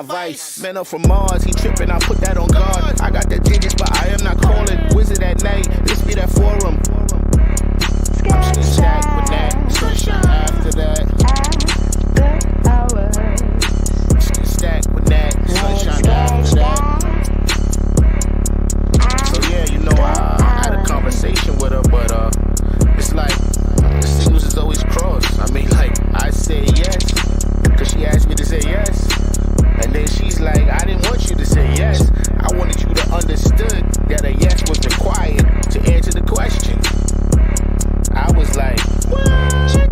my vice. Man up from Mars, he tripping, I put that on guard. I got the digits, but I am not calling. Wizard at night, this be that forum. I'm still stacked with that. Sunshine after that. Still stacked with that. Sunshine after that. So yeah, you know, I had a conversation with her, but it's like the signals is always crossed. I mean, like, I say yes, cause she asked me to say yes. And then she's like, I didn't want you to say yes. I wanted you to understood that a yes was required to answer the question. I was like, what?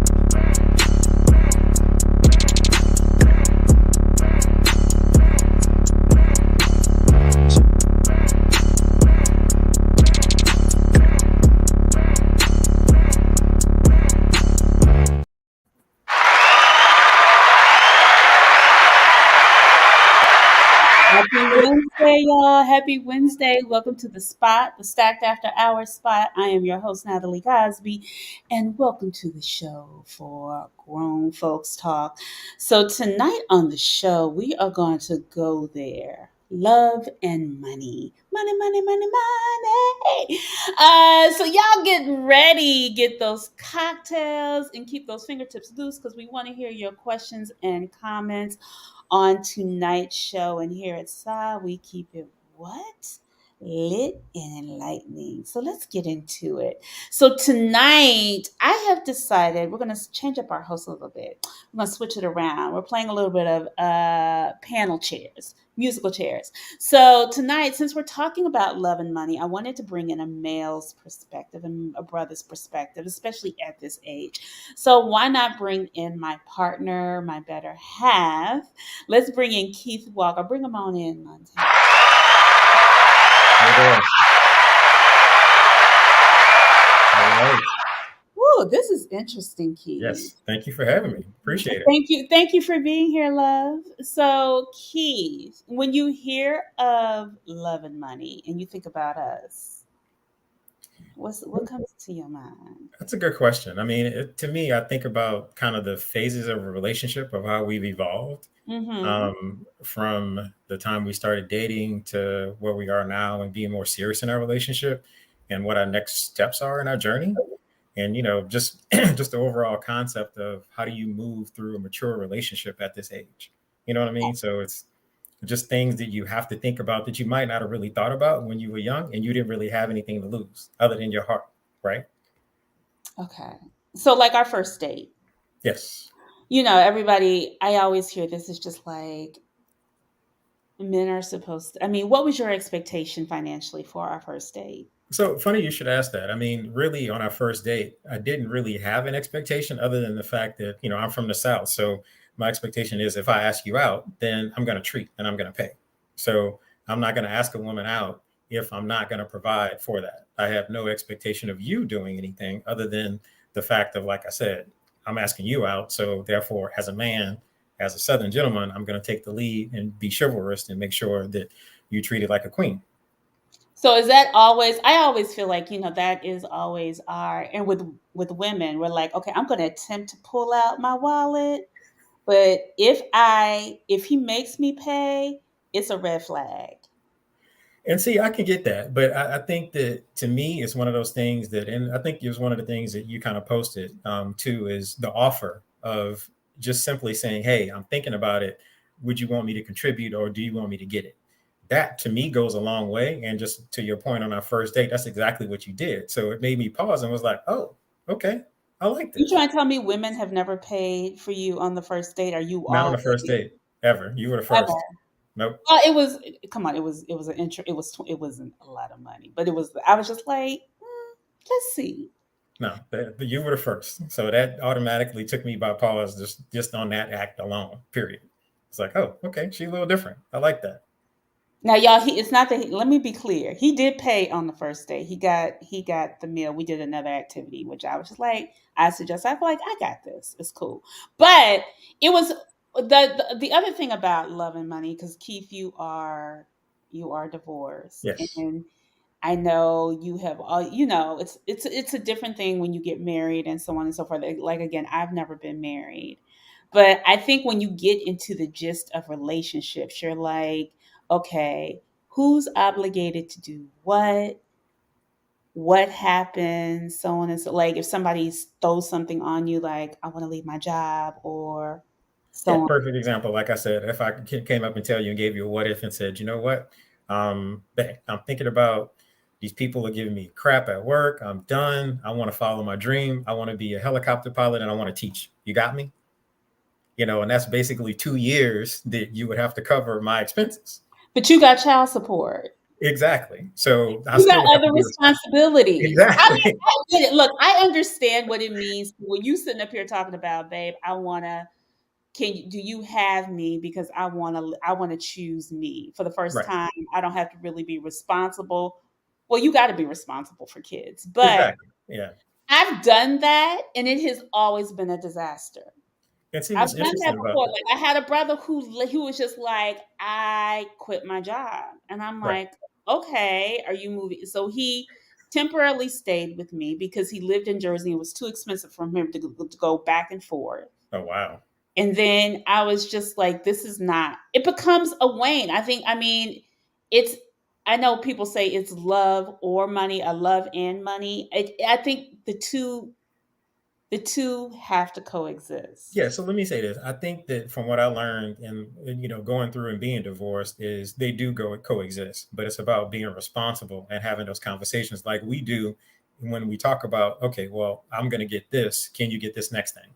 Happy Wednesday, y'all. Happy Wednesday. Welcome to the spot, the Stacked After Hours spot. I am your host, Natalie Cosby, and welcome to the show for Grown Folks Talk. So, tonight on the show, we are going to go there. Love and money. Money, money, money, money. So y'all get ready, get those cocktails and keep those fingertips loose because we want to hear your questions and comments on tonight's show. And here at SA, we keep it what? Lit and enlightening. So let's get into it. So tonight, I have decided we're going to change up our host a little bit. We're going to switch it around. We're playing a little bit of panel chairs, musical chairs. So tonight, since we're talking about love and money, I wanted to bring in a male's perspective and a brother's perspective, especially at this age. So why not bring in my partner, my better half? Let's bring in Keith Walker. Bring him on in, Montana. All right. Woo, this is interesting, Keith. Yes. Thank you for having me. Appreciate it. Thank you. Thank you for being here, love. So, Keith, when you hear of love and money and you think about us, what comes to your mind? That's a good question. I mean, to me, I think about kind of the phases of a relationship of how we've evolved from the time we started dating to where we are now and being more serious in our relationship and what our next steps are in our journey. And, you know, just just the overall concept of how do you move through a mature relationship at this age? You know what I mean? So it's just things that you have to think about that you might not have really thought about when you were young and you didn't really have anything to lose other than your heart, right? Okay. So, like our first date, Yes. you know, everybody, I always hear this is just like men are supposed to. I mean, what was your expectation financially for our first date? So funny you should ask that. I mean, really, on our first date, I didn't really have an expectation other than the fact that, you know, I'm from the South. So my expectation is if I ask you out, then I'm going to treat and I'm going to pay. So I'm not going to ask a woman out if I'm not going to provide for that. I have no expectation of you doing anything other than the fact of, like I said, I'm asking you out. So therefore, as a man, as a Southern gentleman, I'm going to take the lead and be chivalrous and make sure that you treat it like a queen. So is that always? I always feel like, you know, that is always our, and with women, we're like, okay, I'm going to attempt to pull out my wallet, but if he makes me pay, it's a red flag. And see, I can get that, but I think that to me, it's one of those things that, and I think it was one of the things that you kind of posted too, is the offer of just simply saying, "Hey, I'm thinking about it. Would you want me to contribute, or do you want me to get it?" That to me goes a long way. And just to your point on our first date, that's exactly what you did. So it made me pause and was like, "Oh, okay, I like You this." trying to tell me women have never paid for you on the first date? Are you Not on the all first date ever. You were the ever? first. Nope. Well, it was. Come on, it was an intro. It wasn't a lot of money, but it was. I was just like, let's see. No, you were the first. So that automatically took me by pause just on that act alone, period. It's like, oh, okay, she's a little different. I like that. Now, y'all, it's not that. Let me be clear. He did pay on the first day. He got the meal. We did another activity, which I was just like, I suggest. I feel like I got this. It's cool. But it was the other thing about love and money, because Keith, you are divorced, Yes. and I know you have all. You know, it's a different thing when you get married and so on and so forth. Like again, I've never been married. But I think when you get into the gist of relationships, you're like, okay, who's obligated to do what happens, so on and so, like if somebody throws something on you, like I want to leave my job or so Yeah, on. perfect example. Like I said, if I came up and tell you and gave you a what if and said, you know what, babe, I'm thinking about these people are giving me crap at work. I'm done. I want to follow my dream. I want to be a helicopter pilot and I want to teach. You got me? And that's basically 2 years that you would have to cover my expenses. But you got child support. Exactly. So I You got still would have other to be responsibilities. exactly. I get it. Look, I understand what it means when you sitting up here talking about, babe, I wanna do you have me because I wanna choose me for the first Right. time. I don't have to really be responsible. Well, you got to be responsible for kids, but Exactly. Yeah. I've done that and it has always been a disaster. And see I've what's done that interesting about before. that. Like I had a brother who was just like, I quit my job. And I'm Right. like, okay, are you moving? So he temporarily stayed with me because he lived in Jersey. It was too expensive for him to go back and forth. Oh wow. And then I was just like, this is not, it becomes a wane. I mean, it's, I know people say it's love or money, a love and money. I think the two have to Yeah, coexist. so let me say this. I think that from what I learned and going through and being divorced is they do go coexist, but it's about being responsible and having those conversations like we do when we talk about, okay, well, I'm going to get this. Can you get this next thing?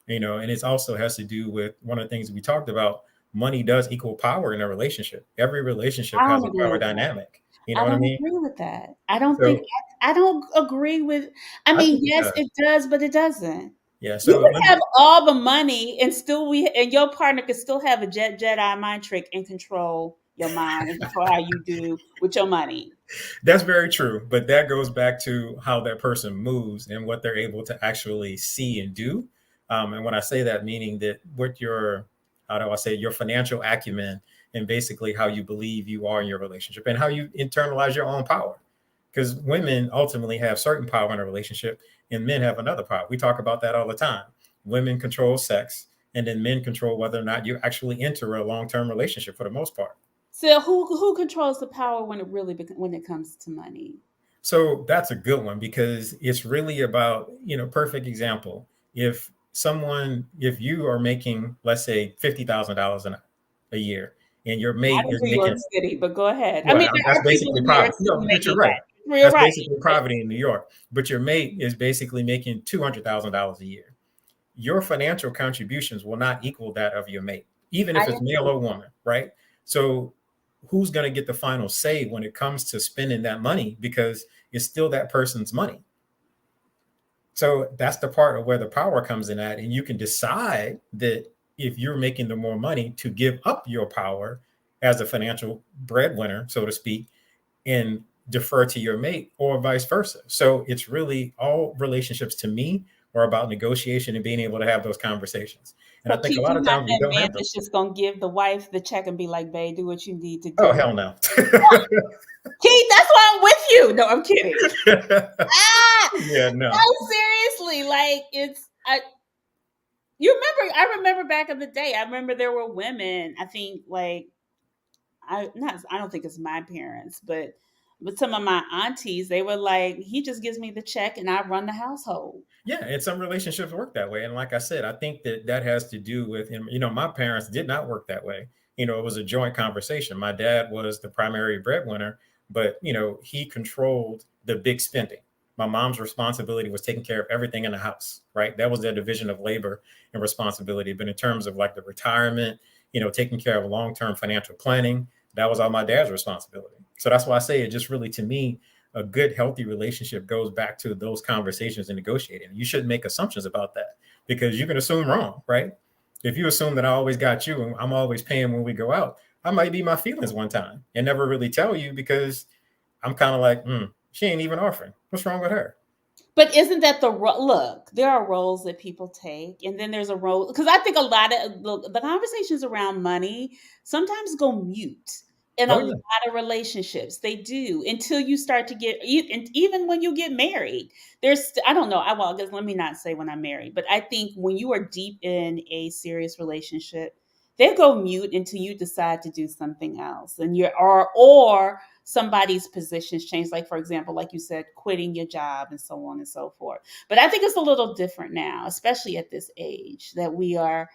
And it also has to do with one of the things we talked about. Money does equal power in a relationship. Every relationship I has don't a agree power with that. dynamic. You know I what I don't mean? agree with that. I don't think So I don't agree with I I mean, think it yes, does. it does, but it doesn't. Yeah. You So could have all the money and still and your partner could still have a Jedi mind trick and control your mind and control how you do with your money. that's very true, but that goes back to how that person moves and what they're able to actually see and do. And when I say that, meaning that what your, how do I say, your financial acumen and basically how you believe you are in your relationship and how you internalize your own power. Because women ultimately have certain power in a relationship and men have another power. We talk about that all the time. Women control sex, and then men control whether or not you actually enter a long term relationship for the most part. So who controls the power when when it comes to money? So that's a good one because it's really about, perfect example. If you are making, let's say, $50,000 a year and your Not mate in is New York making, City, but go ahead. I well, mean, there that's are people basically in New York poverty. City No, but you're making right. that. You're That's right. basically poverty in New York. But your mate is basically making $200,000 a year. Your financial contributions will not equal that of your mate, even I if it's male agree. or woman, right? So who's going to get the final say when it comes to spending that money? Because it's still that person's money. So that's the part of where the power comes in at. And you can decide that if you're making the more money to give up your power as a financial breadwinner, so to speak, and defer to your mate or vice versa. So it's really all relationships to me are about negotiation and being able to have those conversations. And I So think a Keith, lot you're of not times we that don't man have that's those. just gonna give the wife the check and be like, "Babe, do what you need to Oh, do." hell no. Keith, that's why I'm with you. No, I'm kidding. Ah, Yeah, no. no, seriously, like you remember? I remember back in the day. I remember there were women. I think like I don't think it's my parents, but some of my aunties, they were like, he just gives me the check and I run the household. Yeah, and some relationships work that way. And like I said, I think that that has to do with, and my parents did not work that way. It was a joint conversation. My dad was the primary breadwinner, but he controlled the big spending. My mom's responsibility was taking care of everything in the house, right? That was their division of labor and responsibility. But in terms of like the retirement, taking care of long-term financial planning, that was all my dad's responsibility. So that's why I say it just really to me a good healthy relationship goes back to those conversations and negotiating. You shouldn't make assumptions about that because you can assume wrong, right? If you assume that I always got you and I'm always paying when we go out, I might be my feelings one time and never really tell you because I'm kind of like, she ain't even offering. What's wrong with her? But isn't that look? There are roles that people take, and then there's a role because I think a lot of the conversations around money sometimes go mute in a Oh lot yeah. of relationships. They do, until you start to get, and even when you get married, I don't know. Well, I guess let me not say when I'm married, but I think when you are deep in a serious relationship, they go mute until you decide to do something else. And or somebody's positions change. Like, for example, like you said, quitting your job and so on and so forth. But I think it's a little different now, especially at this age that we're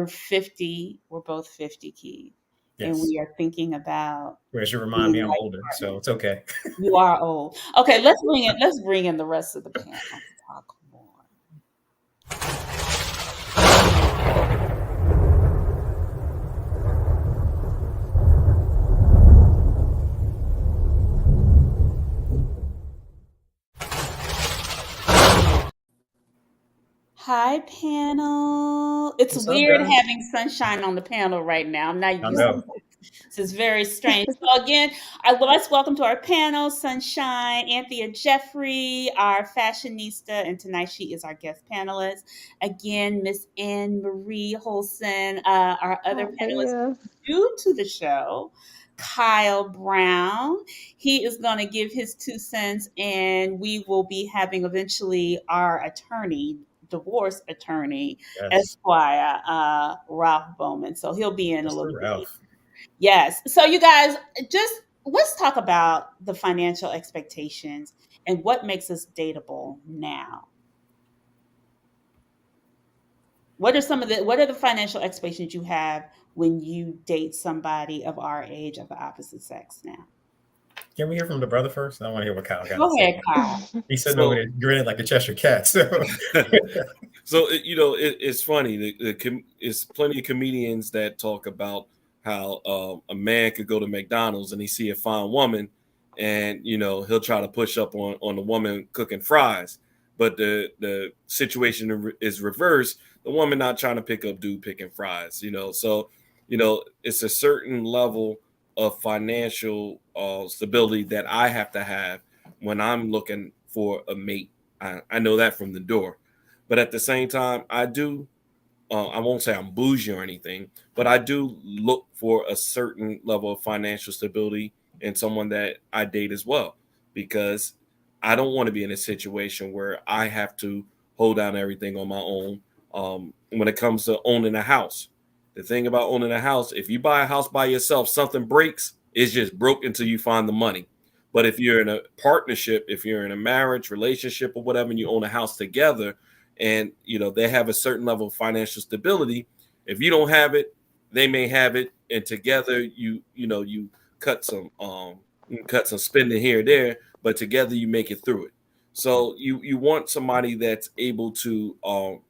50, we're both 50, Keith, and Yes. we are thinking about Whereas you remind being me I'm life older, so partners. it's okay. You are old. Okay, let's bring in the rest of the panel to talk more. Hi, panel. It's What's up, weird guys? having sunshine on the panel right now. I'm not I used to know. this. This is very strange. So again, let's welcome to our panel, Sunshine, Anthea Jeffrey, our fashionista, and tonight she is our guest panelist. Again, Miss Anne Marie Holson, our other Hi, panelist new to the show, Kyle Brown. He is going to give his 2 cents, and we will be having eventually our attorney, divorce attorney, Yes. Esquire, Ralph Bowman. So he'll be in a Mr. little bit later. Ralph. Yes. So you guys, just let's talk about the financial expectations and what makes us dateable now. What are the financial expectations you have when you date somebody of our age of the opposite sex now? Can we hear from the brother first? I want to hear what Kyle got to Go say. ahead, Kyle. He's sitting over So, there grinning like the Cheshire Cat. So it's funny. It's plenty of comedians that talk about how a man could go to McDonald's and he see a fine woman, and he'll try to push up on the woman cooking fries, but the situation is reversed. The woman not trying to pick up dude picking fries. So it's a certain level of financial stability that I have to have when I'm looking for a mate. I know that from the door. But at the same time, I do, I won't say I'm bougie or anything, but I do look for a certain level of financial stability in someone that I date as well, because I don't want to be in a situation where I have to hold down everything on my own. When it comes to owning a house, the thing about owning a house, if you buy a house by yourself, something breaks, it's just broke until you find the money. But if you're in a partnership, if you're in a marriage, relationship, or whatever, and you own a house together, and they have a certain level of financial stability, if you don't have it, they may have it, and together you cut some spending here or there, but together you make it through it. So you want somebody that's able to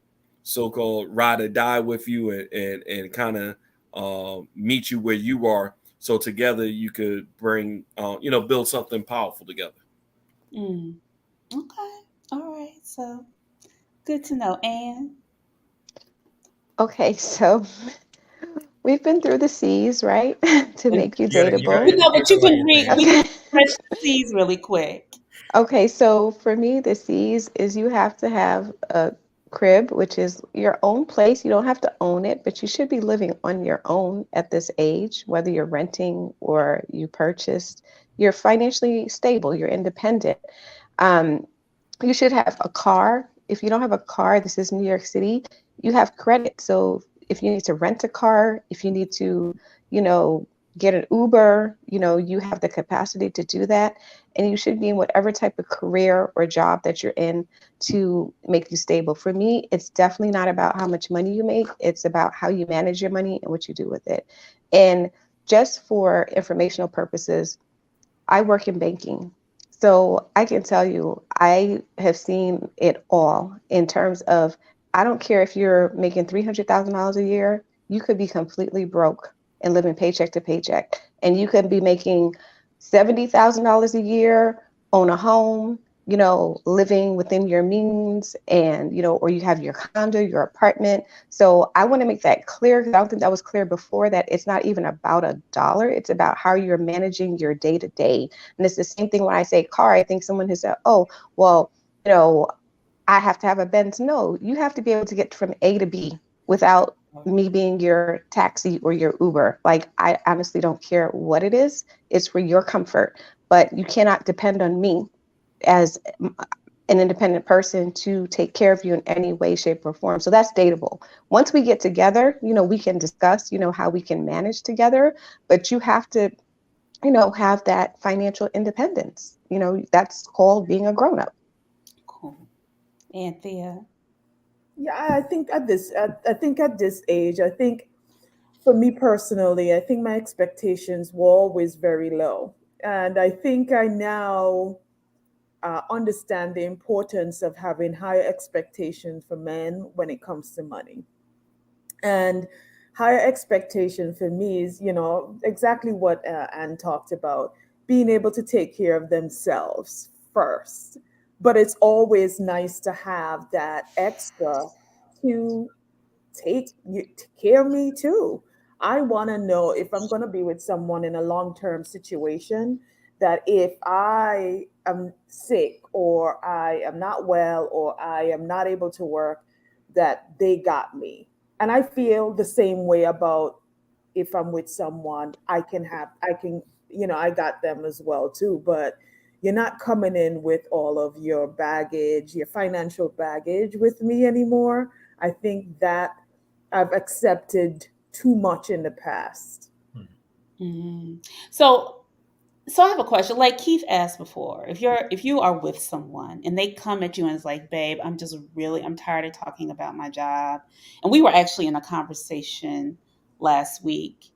so-called ride or die with you, and kind of meet you where you are, so together you could build something powerful together. Mm, okay. All right. So good to know, Anne. Okay, so we've been through the C's, right? To make you dateable. But you can read. We can Okay. refresh the C's really quick. Okay, so for me, the C's is you have to have a crib, which is your own place. You don't have to own it, but you should be living on your own at this age, whether you're renting or you purchased. You're financially stable, you're independent. Um, you should have a car. If you don't have a car, this is New York City, you have credit. So if you need to rent a car, if you need to, you know, get an Uber, you have the capacity to do that. And you should be in whatever type of career or job that you're in to make you stable. For me, it's definitely not about how much money you make. It's about how you manage your money and what you do with it. And just for informational purposes, I work in banking. So I can tell you, I have seen it all in terms of, I don't care if you're making $300,000 a year, you could be completely broke and living paycheck to paycheck. And you could be making $70,000 a year, own a home, living within your means, and, or you have your condo, your apartment. So I want to make that clear, because I don't think that was clear before, that it's not even about a dollar. It's about how you're managing your day to day. And it's the same thing when I say car. I think someone has said, oh, well, I have to have a Benz. No, you have to be able to get from A to B without me being your taxi or your Uber. Like, I honestly don't care what it is. It's for your comfort, but you cannot depend on me as an independent person to take care of you in any way, shape, or form. So that's dateable. Once we get together, we can discuss, how we can manage together, but you have to, have that financial independence. That's called being a grown up. Cool. Anthea. Yeah, I think at this age, I think for me personally, I think my expectations were always very low, and I think I now understand the importance of having higher expectations for men when it comes to money. And higher expectation for me is, exactly what Anne talked about, being able to take care of themselves first. But it's always nice to have that extra to take care of me too. I want to know if I'm going to be with someone in a long-term situation, that if I am sick or I am not well or I am not able to work, that they got me. And I feel the same way about if I'm with someone, I got them as well too. But you're not coming in with all of your baggage, your financial baggage with me anymore. I think that I've accepted too much in the past. Mhm. So I have a question. Like Keith asked before, if you are with someone and they come at you and it's like, babe, I'm tired of talking about my job. And we were actually in a conversation last week,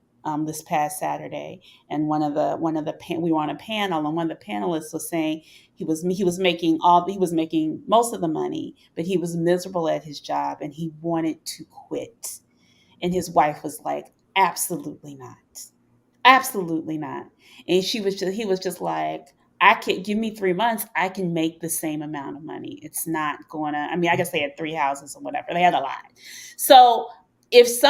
this past Saturday, and we were on a panel, and one of the panelists was saying he was making most of the money, but he was miserable at his job and he wanted to quit. And his wife was like, absolutely not. Absolutely not. And he was just like, I can give me 3 months, I can make the same amount of money. It's not gonna, I mean, I guess they had 3 houses or whatever. They had a lot. So if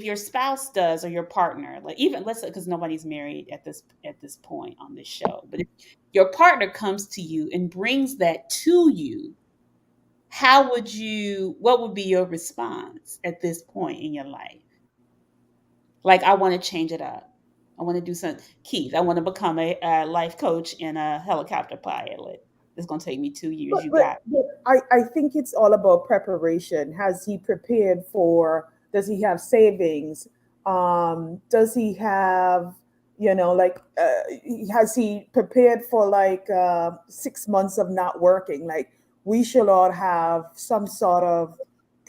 your spouse does, or your partner, like, even let's say, because nobody's married at this point on this show, but if your partner comes to you and brings that to you, what would be your response at this point in your life? Like, I want to change it up. I want to do something. Keith, I want to become a life coach and a helicopter pilot. It's going to take me 2 years. But, You but, got but I think it's all about preparation. Has he prepared for, does he have savings? Does he have, has he prepared for like 6 months of not working? Like, we should all have some sort of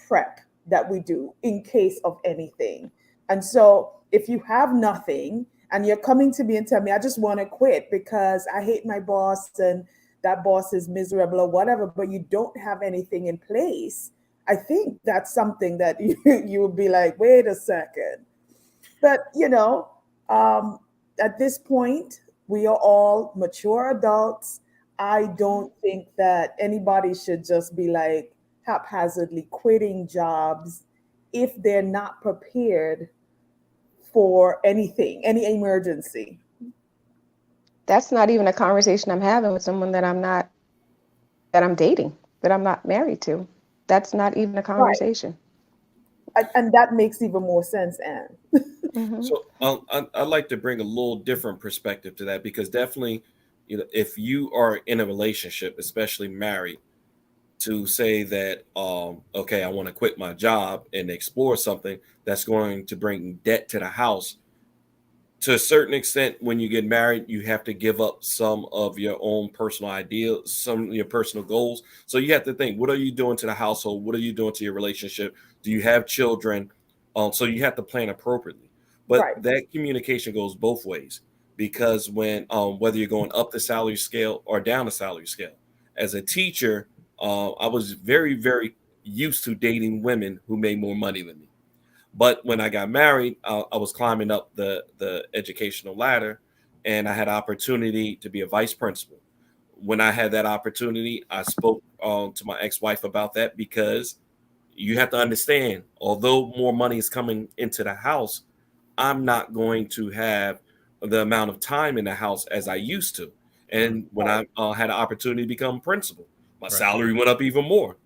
prep that we do in case of anything. And so if you have nothing and you're coming to me and tell me, I just want to quit because I hate my boss and that boss is miserable or whatever, but you don't have anything in place, I think that's something that you would be like, wait a second. But, at this point, we are all mature adults. I don't think that anybody should just be like haphazardly quitting jobs if they're not prepared for anything, any emergency. That's not even a conversation I'm having with someone that I'm dating, that I'm not married to. That's not even a Right. conversation. And that makes even more sense, Anne. Mm-hmm. So I'd like to bring a little different perspective to that, because definitely, if you are in a relationship, especially married, to say that, okay, I want to quit my job and explore something that's going to bring debt to the house. To a certain extent, when you get married, you have to give up some of your own personal ideals, some of your personal goals. So you have to think, what are you doing to the household? What are you doing to your relationship? Do you have children? So you have to plan appropriately. But Right. that communication goes both ways, because when whether you're going up the salary scale or down the salary scale, as a teacher, I was very, very used to dating women who made more money than me. But when I got married, I was climbing up the educational ladder, and I had an opportunity to be a vice principal. When I had that opportunity, I spoke to my ex-wife about that, because you have to understand, although more money is coming into the house, I'm not going to have the amount of time in the house as I used to. And when I had an opportunity to become principal, my Right. salary went up even more.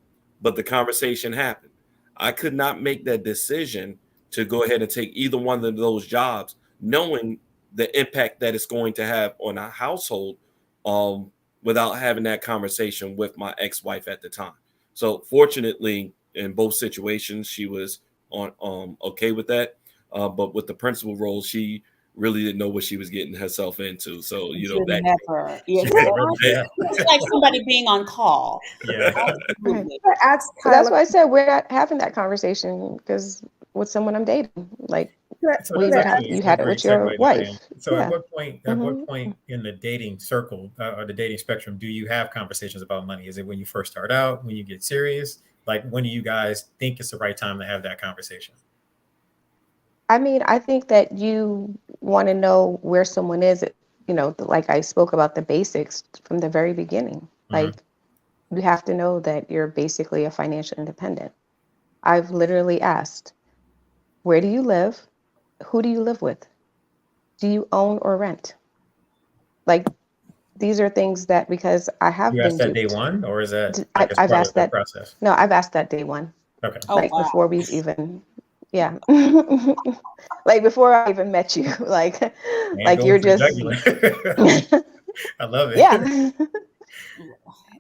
But the conversation happened. I could not make that decision to go ahead and take either one of those jobs, knowing the impact that it's going to have on our household, without having that conversation with my ex-wife at the time. So fortunately, in both situations, she was on okay with that. But with the principal role, she really didn't know what she was getting herself into. So, you know, Should that never. Yeah, Yeah. it's like somebody being on call. Yeah. Absolutely. I asked So that's Kyle, why I said we're not having that conversation because with someone I'm dating, like So we that's would actually have, you a had it great with your segue to saying. wife. So Yeah. at what Mhm. point in the dating circle or the dating spectrum do you have conversations about money? Is it when you first start out, when you get serious? Like when do you guys think it's the right time to have that conversation? I mean, I think that you want to know where someone is, like I spoke about the basics from the very beginning. Mhm. Like you have to know that you're basically a financial independent. I've literally asked, where do you live? Who do you live with? Do you own or rent? Like these are things that because I have You ask been that day duped. one, or is that like I, as I've part of asked the that. process? No, I've asked that day one. Okay. Oh Like wow. before we've even, yeah. Like before I even met you. And Like going you're for the just, jugular. I love it. yeah.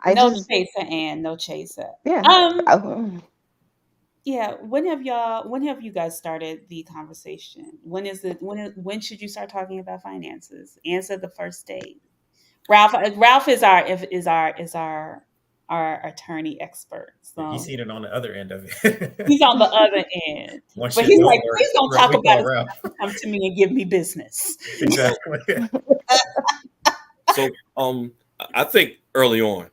I No just, chaser, and no chaser. yeah. Um, Oh, yeah. When have you guys started the conversation? When should you start talking about finances? Answer the first date. Ralph is our attorney expert. He's So seen it on the other end of it. he's on the other end. One But shit he's don't like, work. please don't Right, talk we about call it. Ralph. Come to me and give me business. Exactly. So I think early on,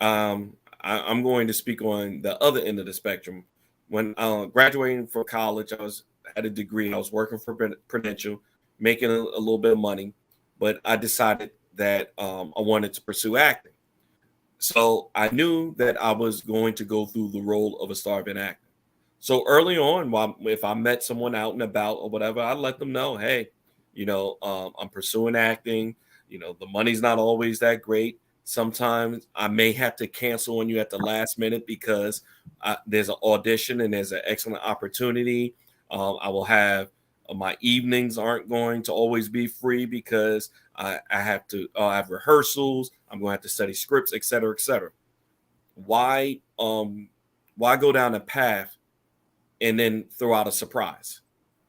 I'm going to speak on the other end of the spectrum. When graduating from college, I was had a degree. I was working for Prudential, making a little bit of money, but I decided that I wanted to pursue acting. So I knew that I was going to go through the role of a starving actor. So early on, if I met someone out and about or whatever, I let them know, hey, I'm pursuing acting. The money's not always that great. Sometimes I may have to cancel on you at the last minute because there's an audition and there's an excellent opportunity. I will have my evenings aren't going to always be free because I have to have rehearsals. I'm going to have to study scripts, et cetera, et cetera. Why go down a path and then throw out a surprise?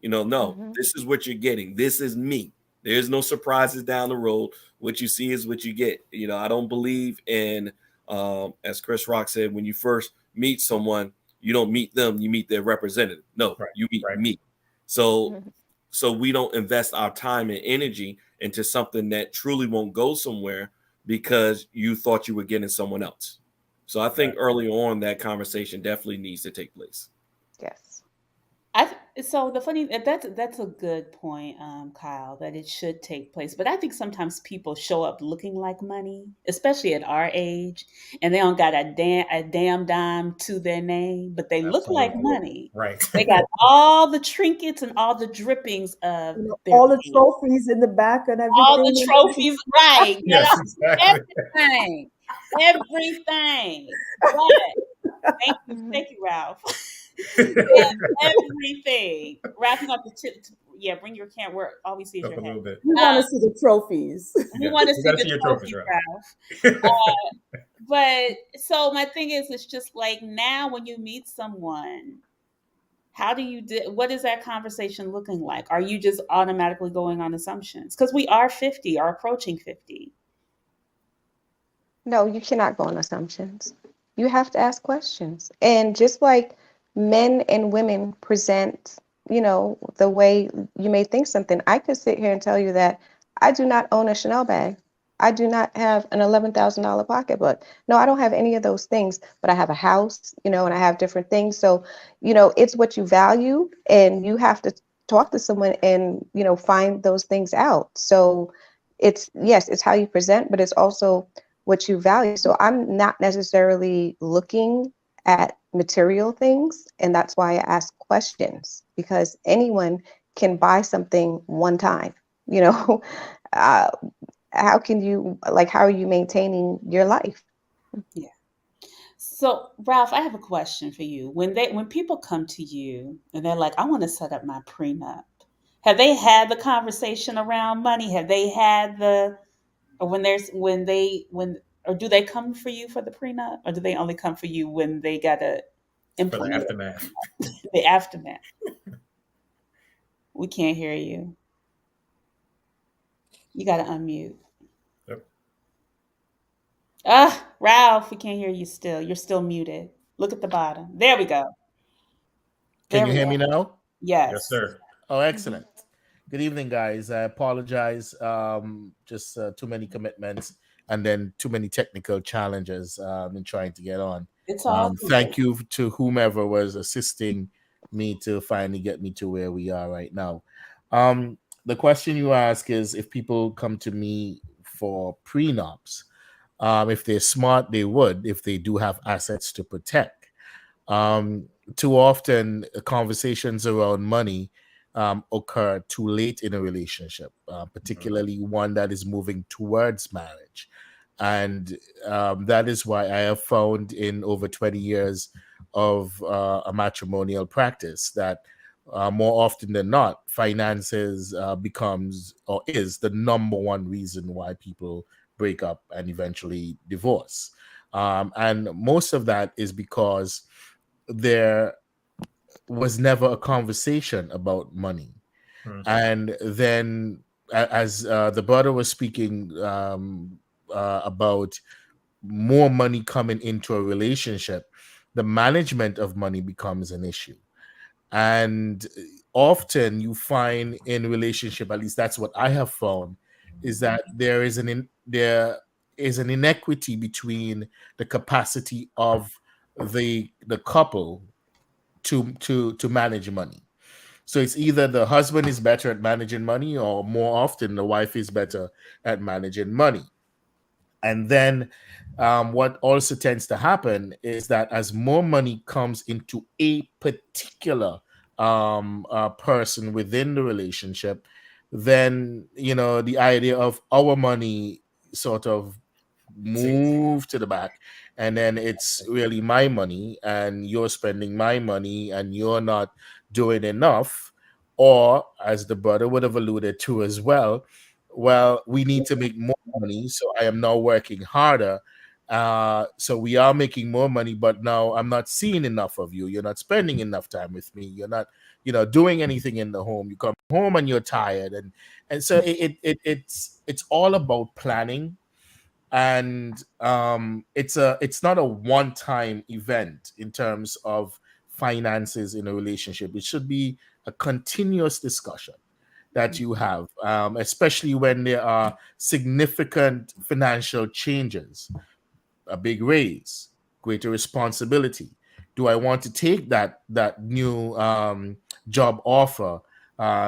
No, mhm. this is what you're getting. This is me. There's no surprises down the road. What you see is what you get. I don't believe in, as Chris Rock said, when you first meet someone, you don't meet them, you meet their representative. No, Right. you meet Right. me. So, Mhm. so we don't invest our time and energy into something that truly won't go somewhere because you thought you were getting someone else. So I think early on that conversation definitely needs to take place. Yes. So the funny that's a good point, Kyle, that it should take place. But I think sometimes people show up looking like money, especially at our age, and they don't got a damn dime to their name, but they look like Absolutely. money. Right. They got all the trinkets and all the drippings of their all the king. trophies in the back and All the everything. trophies, right? You Yes, know, exactly. everything. But Mhm. thank you, Ralph. Everything. Wrapping up the tip. Yeah, bring your camera. Where all we see is Up your a head. little bit. We want to see the trophies. We Yeah. want to We see got to the see your trophies, trophy, Ralph. Ralph. But so my thing is, it's just like now when you meet someone, how do you what is that conversation looking like? Are you just automatically going on assumptions? Because we are 50 or approaching 50. No, you cannot go on assumptions. You have to ask questions. And just like men and women present, the way you may think something, I could sit here and tell you that I do not own a Chanel bag. I do not have an $11,000 pocketbook. No, I don't have any of those things, but I have a house, and I have different things. So, it's what you value, and you have to talk to someone and, find those things out. So yes, it's how you present, but it's also what you value. So I'm not necessarily looking at material things. And that's why I ask questions, because anyone can buy something one time, you know. uh, how are you maintaining your life? Yeah. So, Ralph, I have a question for you. When people come to you and they're like, "I want to set up my prenup," have they had the conversation around money? Have they had the or when or do they come for you for the prenup, or do they only come for you when they gotta For the implement aftermath. the aftermath? We can't hear you. You gotta unmute. Yep. Ralph, we can't hear you still. You're still muted. Look at the bottom. There we go. Can There you we hear go. me now? Yes, Yes. sir. Oh, excellent. Good evening, guys. I apologize. Just too many commitments and then too many technical challenges in trying to get on. It's all good. Thank you to whomever was assisting me to finally get me to where we are right now. The question you ask is if people come to me for prenups, if they're smart, they would, if they do have assets to protect. Um, Too often, conversations around money occur too late in a relationship, particularly one that is moving towards marriage. And that is why I have found in over 20 years of a matrimonial practice that more often than not, finances becomes or is the number one reason why people break up and eventually divorce. And most of that is because there was never a conversation about money. Mhm. And then, as the brother was speaking about more money coming into a relationship, the management of money becomes an issue. And often you find in relationship, at least that's what I have found, is that there is an inequity between the capacity of the couple to manage money. So it's either the husband is better at managing money, or more often the wife is better at managing money. And then what also tends to happen is that as more money comes into a particular person within the relationship, then the idea of our money sort of move to the back, and then it's really my money and you're spending my money and you're not doing enough. Or as the brother would have alluded to as well, well, we need to make more money, so I am now working harder. So we are making more money, but now I'm not seeing enough of you. You're not spending enough time with me. You're not doing anything in the home. You come home and you're tired. And so it's all about planning. And it's not a one-time event in terms of finances in a relationship. It should be a continuous discussion that you have, especially when there are significant financial changes, a big raise, greater responsibility. Do I want to take that new job offer?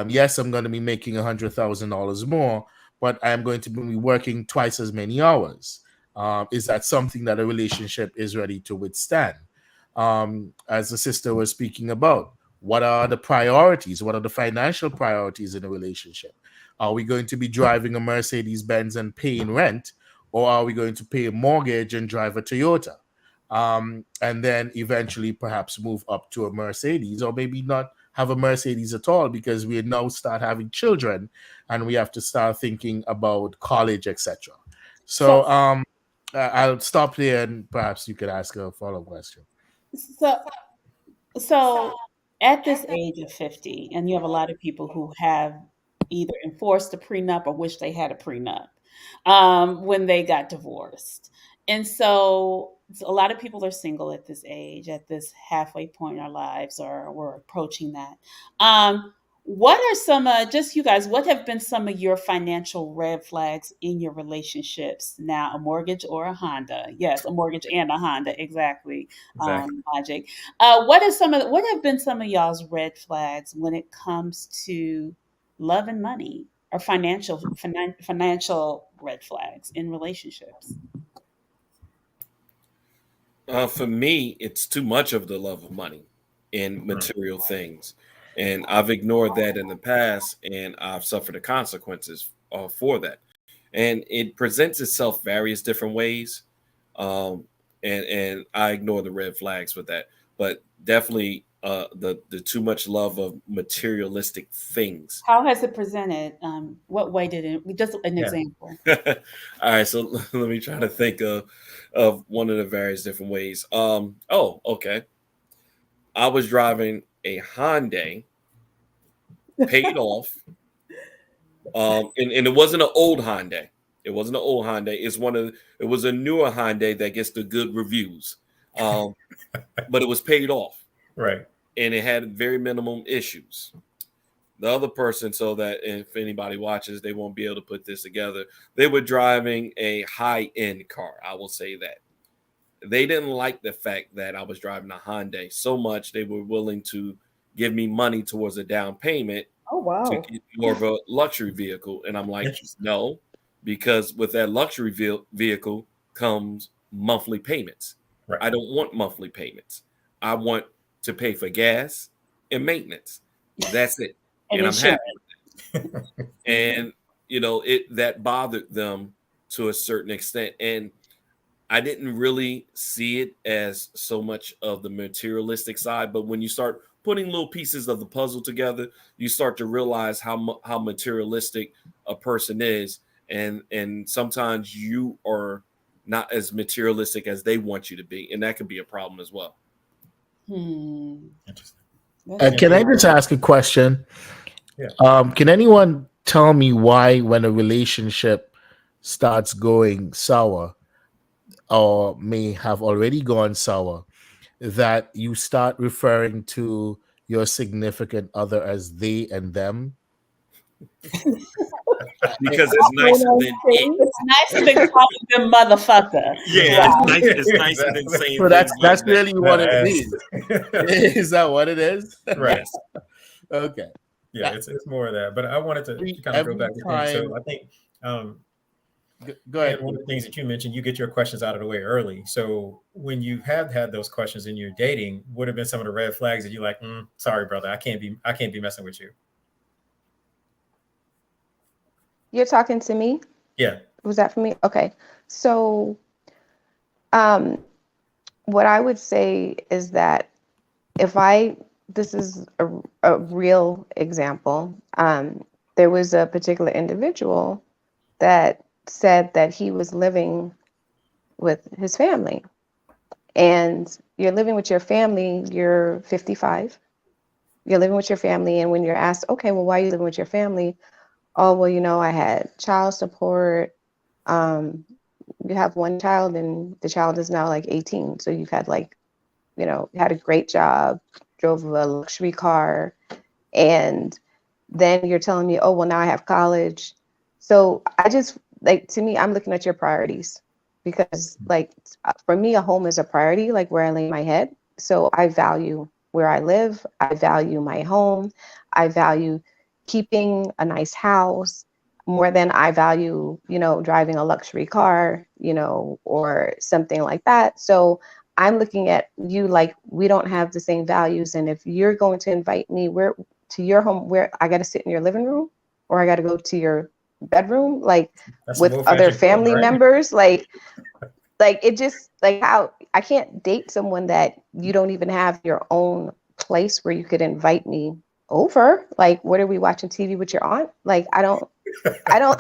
Yes, I'm going to be making $100,000 more, but I'm going to be working twice as many hours. Is that something that a relationship is ready to withstand? As the sister was speaking about, what are the priorities? What are the financial priorities in a relationship? Are we going to be driving a Mercedes Benz and paying rent, or are we going to pay a mortgage and drive a Toyota? And then eventually perhaps move up to a Mercedes, or maybe not have a Mercedes at all, because we now start having children and we have to start thinking about college, etc. So So, I'll stop there and perhaps you could ask a follow-up question. so So at this age of 50, and you have a lot of people who have either enforced a prenup or wish they had a prenup when they got divorced. And so a lot of people are single at this age, at this halfway point in our lives, or we're approaching that. What are some, just you guys, what have been some of your financial red flags in your relationships now? A mortgage or a Honda? Yes, a mortgage and a Honda, exactly. Exactly. Logic. What have been some of y'all's red flags when it comes to love and money, or financial red flags in relationships? For me, it's too much of the love of money and Hmm. material things. And I've ignored that in the past, and I've suffered the consequences for that. And it presents itself various different ways. Um, and I ignore the red flags with that. But definitely the too much love of materialistic things. How has it presented? What way did it? Just an Yeah. example. All right, so let me try to think of one of the various different ways. Okay. I was driving a Hyundai, paid off, and it wasn't an old Hyundai. It wasn't an old Hyundai. It was a newer Hyundai that gets the good reviews, but it was paid off, Right. and it had very minimum issues. The other person, so that if anybody watches, they won't be able to put this together. They were driving a high-end car. I will say that. They didn't like the fact that I was driving a Hyundai so much they were willing to give me money towards a down payment Oh wow. to get more of a luxury vehicle. And I'm like, Interesting. no, because with that luxury vehicle comes monthly payments. Right. I don't want monthly payments. I want to pay for gas and maintenance. That's it. And I'm insurance. happy with that. And that bothered them to a certain extent. And I didn't really see it as so much of the materialistic side, but when you start putting little pieces of the puzzle together, you start to realize how materialistic a person is, and sometimes you are not as materialistic as they want you to be, and that can be a problem as well. Interesting. Can I just ask a question? Yeah. Can anyone tell me why, when a relationship starts going sour, or may have already gone sour, that you start referring to your significant other as they and them? Because it's nicer than It's nicer than calling them motherfucker. yeah, it's nicer than saying. So that's things like really what it Yes. is. Is that what it is? Right. Yes. Okay. Yeah, it's more of that. But I wanted to kind of go Every back to things. So time- I think Go ahead. and one of the things that you mentioned, you get your questions out of the way early. So when you have had those questions in your dating, would have been some of the red flags that you're like, sorry, brother, I can't be messing with you. You're talking to me? Yeah. Was that for me? Okay. So what I would say is that this is a real example. There was a particular individual that said that he was living with his family. And you're living with your family, you're 55. You're living with your family, and when you're asked, okay, well, why are you living with your family? Oh, well, I had child support. You have one child, and the child is now like 18. So you've had had a great job, drove a luxury car, and then you're telling me, oh, well, now I have college. So I just, to me, I'm looking at your priorities, because for me, a home is a priority, like where I lay my head. So I value where I live. I value my home. I value keeping a nice house more than I value, driving a luxury car, or something like that. So I'm looking at you like we don't have the same values. And if you're going to invite me to your home, where I got to sit in your living room, or I got to go to your bedroom, That's with other family members, it just how I can't date someone that you don't even have your own place where you could invite me over. What are we watching TV with your aunt? I don't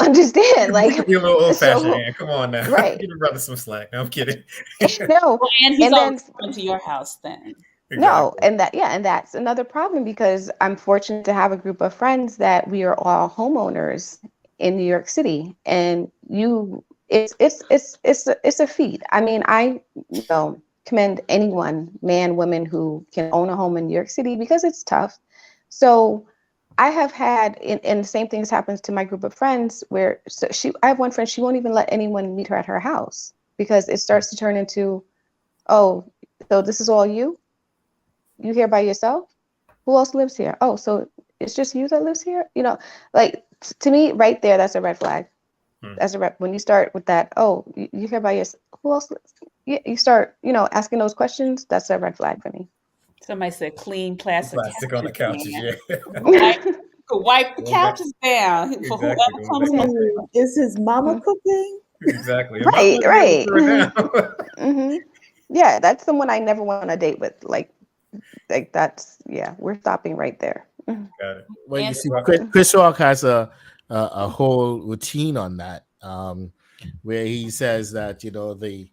understand. You're a little old fashioned, so, man. Come on now. Right. Give your brother some slack. No, I'm kidding. No. Well, and he's And then- always coming to your house then. No, and that's another problem, because I'm fortunate to have a group of friends that we are all homeowners in New York City, and it's a feat. I mean, I commend anyone, man, woman, who can own a home in New York City, because it's tough. So I have had, and the same things happens to my group of friends, where I have one friend, she won't even let anyone meet her at her house, because it starts to turn into, oh, so this is all you? You here by yourself? Who else lives here? Oh, so it's just you that lives here? To me, right there, that's a red flag. That's when you start with that, oh, you here by yourself? Who else lives? You start, asking those questions, that's a red flag for me. Somebody said clean plastic on the couches, yeah. Wipe the couches down for whoever Exactly. comes in. Is his mama cooking? Exactly. Right. Mm-hmm. Mm-hmm. Yeah, that's someone I never want to date with. Like that's, yeah, we're stopping right there. Got it. Well, you And see, Well, Chris Rock has a whole routine on that, where he says that the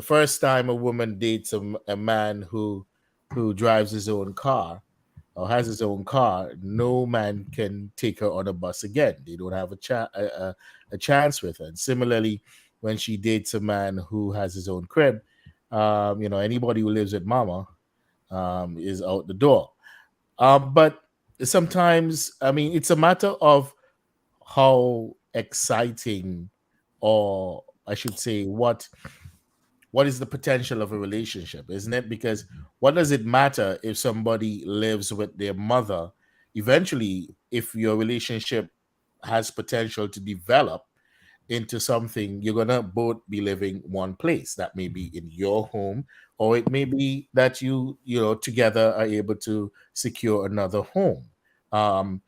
first time a woman dates a man who drives his own car or has his own car, no man can take her on a bus again. They don't have a chance with her. And similarly, when she dates a man who has his own crib, anybody who lives with mama is out the door. But sometimes, I mean, it's a matter of how exciting, or I should say, what is the potential of a relationship, isn't it? Because what does it matter if somebody lives with their mother? Eventually, if your relationship has potential to develop into something, you're gonna both be living one place. That may be in your home, or it may be that together are able to secure another home. Um,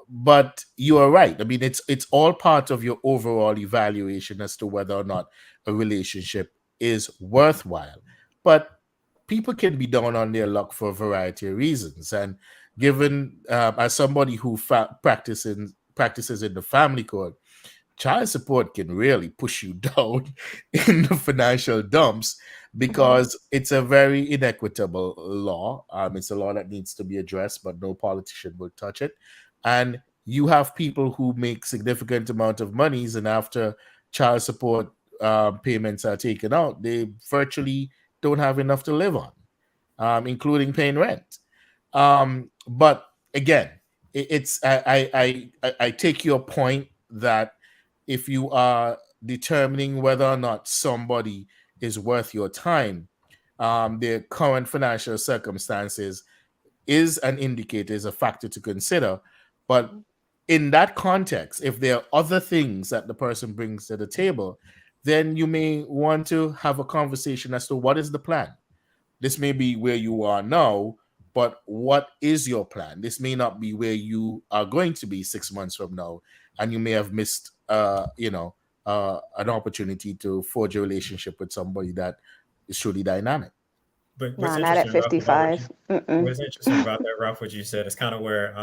but you are right. I mean, it's all part of your overall evaluation as to whether or not a relationship is worthwhile. But people can be down on their luck for a variety of reasons. And given as somebody who practices in the family court, child support can really push you down in the financial dumps because it's a very inequitable law. It's a law that needs to be addressed, but no politician will touch it. And you have people who make significant amount of monies, and after child support payments are taken out, they virtually don't have enough to live on, including paying rent. But again, it's I take your point that if you are determining whether or not somebody is worth your time, their current financial circumstances is an indicator, is a factor to consider. But in that context, if there are other things that the person brings to the table, then you may want to have a conversation as to what is the plan. This may be where you are now, but what is your plan? This may not be where you are going to be 6 months from now, and you may have missed, an opportunity to forge a relationship with somebody that is truly dynamic. but what's Nah, not at interesting, Ralph, about what you 55. Mm-mm. what's interesting about that, Ralph, what you said is kind of where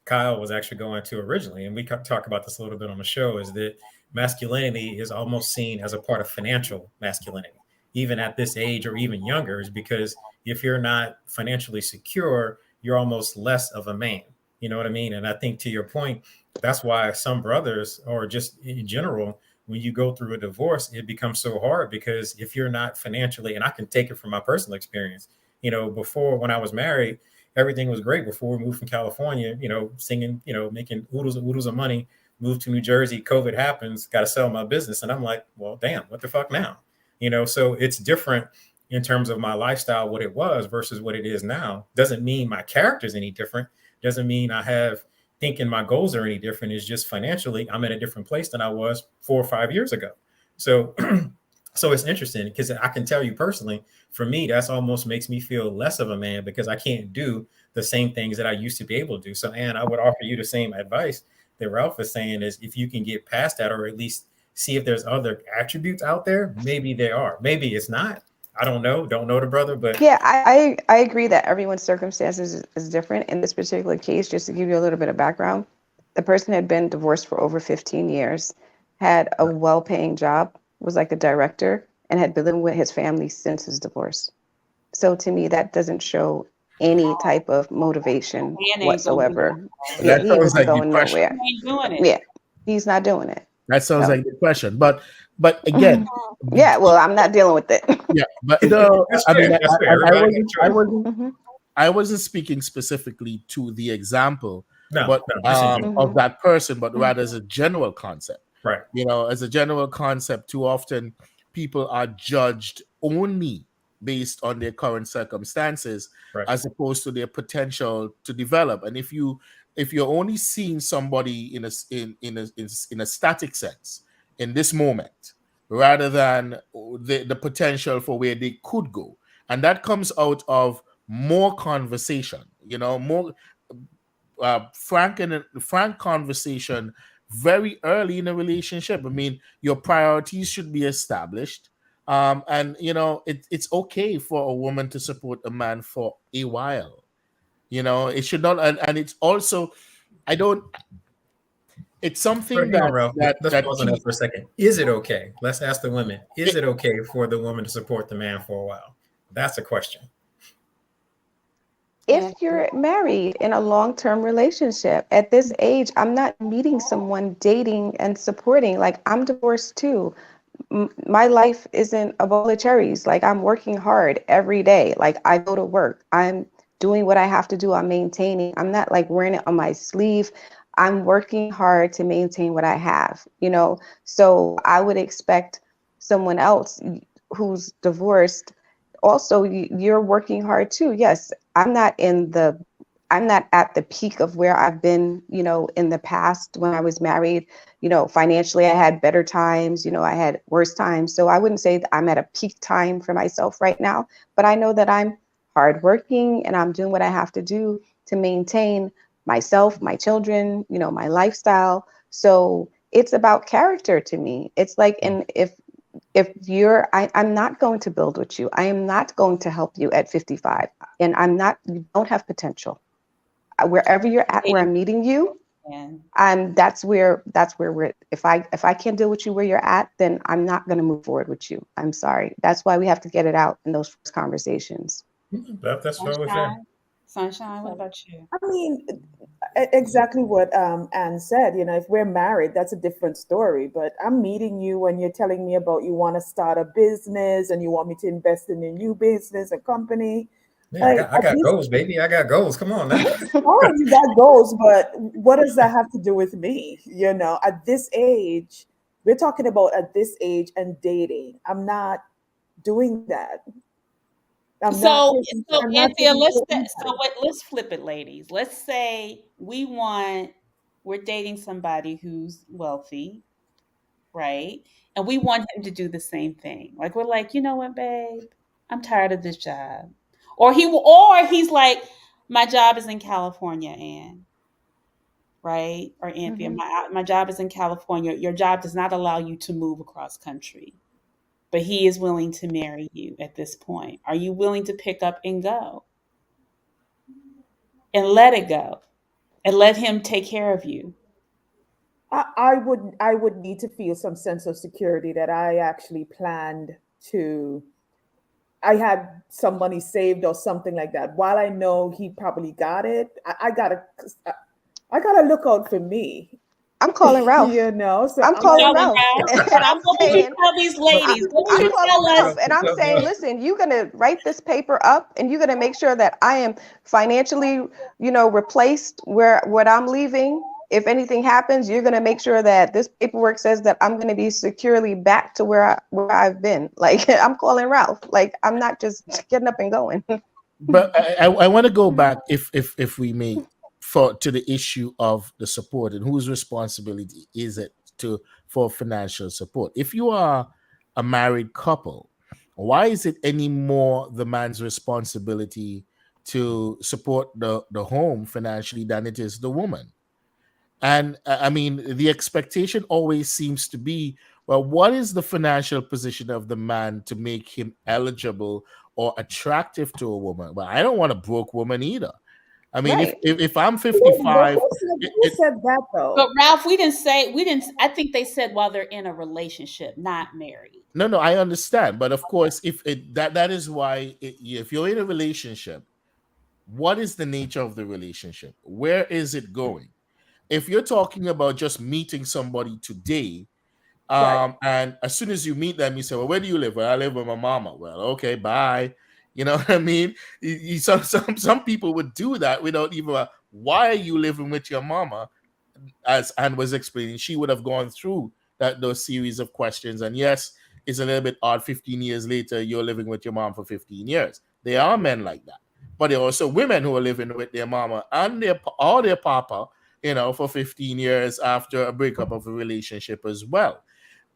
Kyle was actually going to originally, and we talk about this a little bit on the show, is that masculinity is almost seen as a part of financial masculinity, even at this age or even younger, is because if you're not financially secure, you're almost less of a man. You know what I mean? And I think to your point, that's why some brothers, or just in general, when you go through a divorce, it becomes so hard because if you're not financially, and I can take it from my personal experience, before when I was married, everything was great before we moved from California, singing, making oodles of money, moved to New Jersey, COVID happens, got to sell my business. And I'm like, well, damn, what the fuck now? So it's different in terms of my lifestyle, what it was versus what it is now. Doesn't mean my character's any different. Doesn't mean I have thinking my goals are any different. It's just financially, I'm in a different place than I was 4 or 5 years ago. So, so it's interesting because I can tell you personally, for me, that's almost makes me feel less of a man because I can't do the same things that I used to be able to do. So, Ann, I would offer you the same advice that Ralph is saying is if you can get past that, or at least see if there's other attributes out there, maybe they are, maybe it's not. I don't know the brother, but Yeah, I agree that everyone's circumstances is different. In this particular case, just to give you a little bit of background, the person had been divorced for over 15 years, had a well-paying job, was like a director, and had been living with his family since his divorce. So to me, that doesn't show any type of motivation Man ain't going whatsoever. Yeah, That he sounds wasn't like going depression. nowhere. ain't doing it. Yeah, he's not doing it. That sounds So, like depression. But again, yeah, well, I'm not dealing with it. yeah. But no, that's I fair. mean, That's fair. I Everybody got a wasn't, choice. Mhm. I wasn't speaking specifically to the example, No, but just in general. of that person, but rather as a general concept. Right. As a general concept, too often people are judged only based on their current circumstances, Right. as opposed to their potential to develop. And if you're only seeing somebody in a static sense in this moment, rather than the potential for where they could go, and that comes out of more conversation, more frank conversation very early in a relationship. I mean, your priorities should be established. And it's okay for a woman to support a man for a while. It should not, and it's also, I don't. It's something Hang on, that Ralph. that Let's that pause on that for a second. Is it okay? Let's ask the women. Is it okay for the woman to support the man for a while? That's a question. Yeah. If you're married in a long-term relationship at this age, I'm not meeting someone, dating and supporting. Like, I'm divorced too. My life isn't a bowl of cherries. Like, I'm working hard every day. Like, I go to work, I'm doing what I have to do, I'm maintaining. I'm not like wearing it on my sleeve. I'm working hard to maintain what I have. So I would expect someone else who's divorced also, you're working hard too. Yes, I'm not at the peak of where I've been, in the past when I was married. Financially, I had better times, I had worse times. So I wouldn't say that I'm at a peak time for myself right now, but I know that I'm hardworking and I'm doing what I have to do to maintain myself, my children, my lifestyle. So it's about character to me. It's like, and if I'm not going to build with you. I am not going to help you at 55. And you don't have potential. Wherever you're at, where I'm meeting you, that's where we're, if I can't deal with you where you're at, then I'm not going to move forward with you. I'm sorry. That's why we have to get it out in those first conversations. That's totally fair. Sunshine, what about you? I mean, exactly what Anne said. If we're married, that's a different story. But I'm meeting you when you're telling me about you want to start a business and you want me to invest in a new business, a company. Yeah, I got goals, baby. I got goals. Come on now. Oh, you got goals, but what does that have to do with me? At this age, we're talking about at this age and dating. I'm not doing that. So I'm not Anthea, taking care of anybody. let's flip it, ladies. Let's say we're dating somebody who's wealthy, right? And we want him to do the same thing. Like, we're like, you know what, babe? I'm tired of this job. Or he's like, my job is in California, Anne, right? Or Anthea, Mhm. my job is in California. Your job does not allow you to move across country. But he is willing to marry you at this point. Are you willing to pick up and go and let it go and let him take care of you? I would need to feel some sense of security that I actually planned to. I had some money saved or something like that. While I know he probably got it, I gotta look out for me. I'm calling Ralph. So I'm I'm calling like, Telling Ralph. Ralph, And but I'm what would you saying, tell these But, ladies? What would I'm you but, calling tell us? Ralph and I'm so, saying, listen, you're going to write this paper up and you're going to make sure that I am financially, replaced where what I'm leaving. If anything happens, you're going to make sure that this paperwork says that I'm going to be securely back to where I've been. Like, I'm calling Ralph. Like, I'm not just getting up and going. But I want to go back, if we may, to the issue of the support and whose responsibility is it for financial support. If you are a married couple, why is it any more the man's responsibility to support the home financially than it is the woman? And I mean, the expectation always seems to be, well, what is the financial position of the man to make him eligible or attractive to a woman? Well, I don't want a broke woman either. I mean, if Right. if I'm but 55, who said that But though? Ralph, we didn't. I think they said while they're in a relationship, not married. no, I understand, but of course, if that is why, if you're in a relationship, what is the nature of the relationship? Where is it going? If you're talking about just meeting somebody today, Right. and as soon as you meet them, you say, "Well, where do you live?" "Well, I live with my mama." "Well, okay, bye." You know what I mean? Some people would do that without even why are you living with your mama? As Anne was explaining, she would have gone through those series of questions. And yes, it's a little bit odd. 15 years later, you're living with your mom for 15 years. There are men like that, but there are also women who are living with their mama and their papa, for 15 years after a breakup of a relationship as well.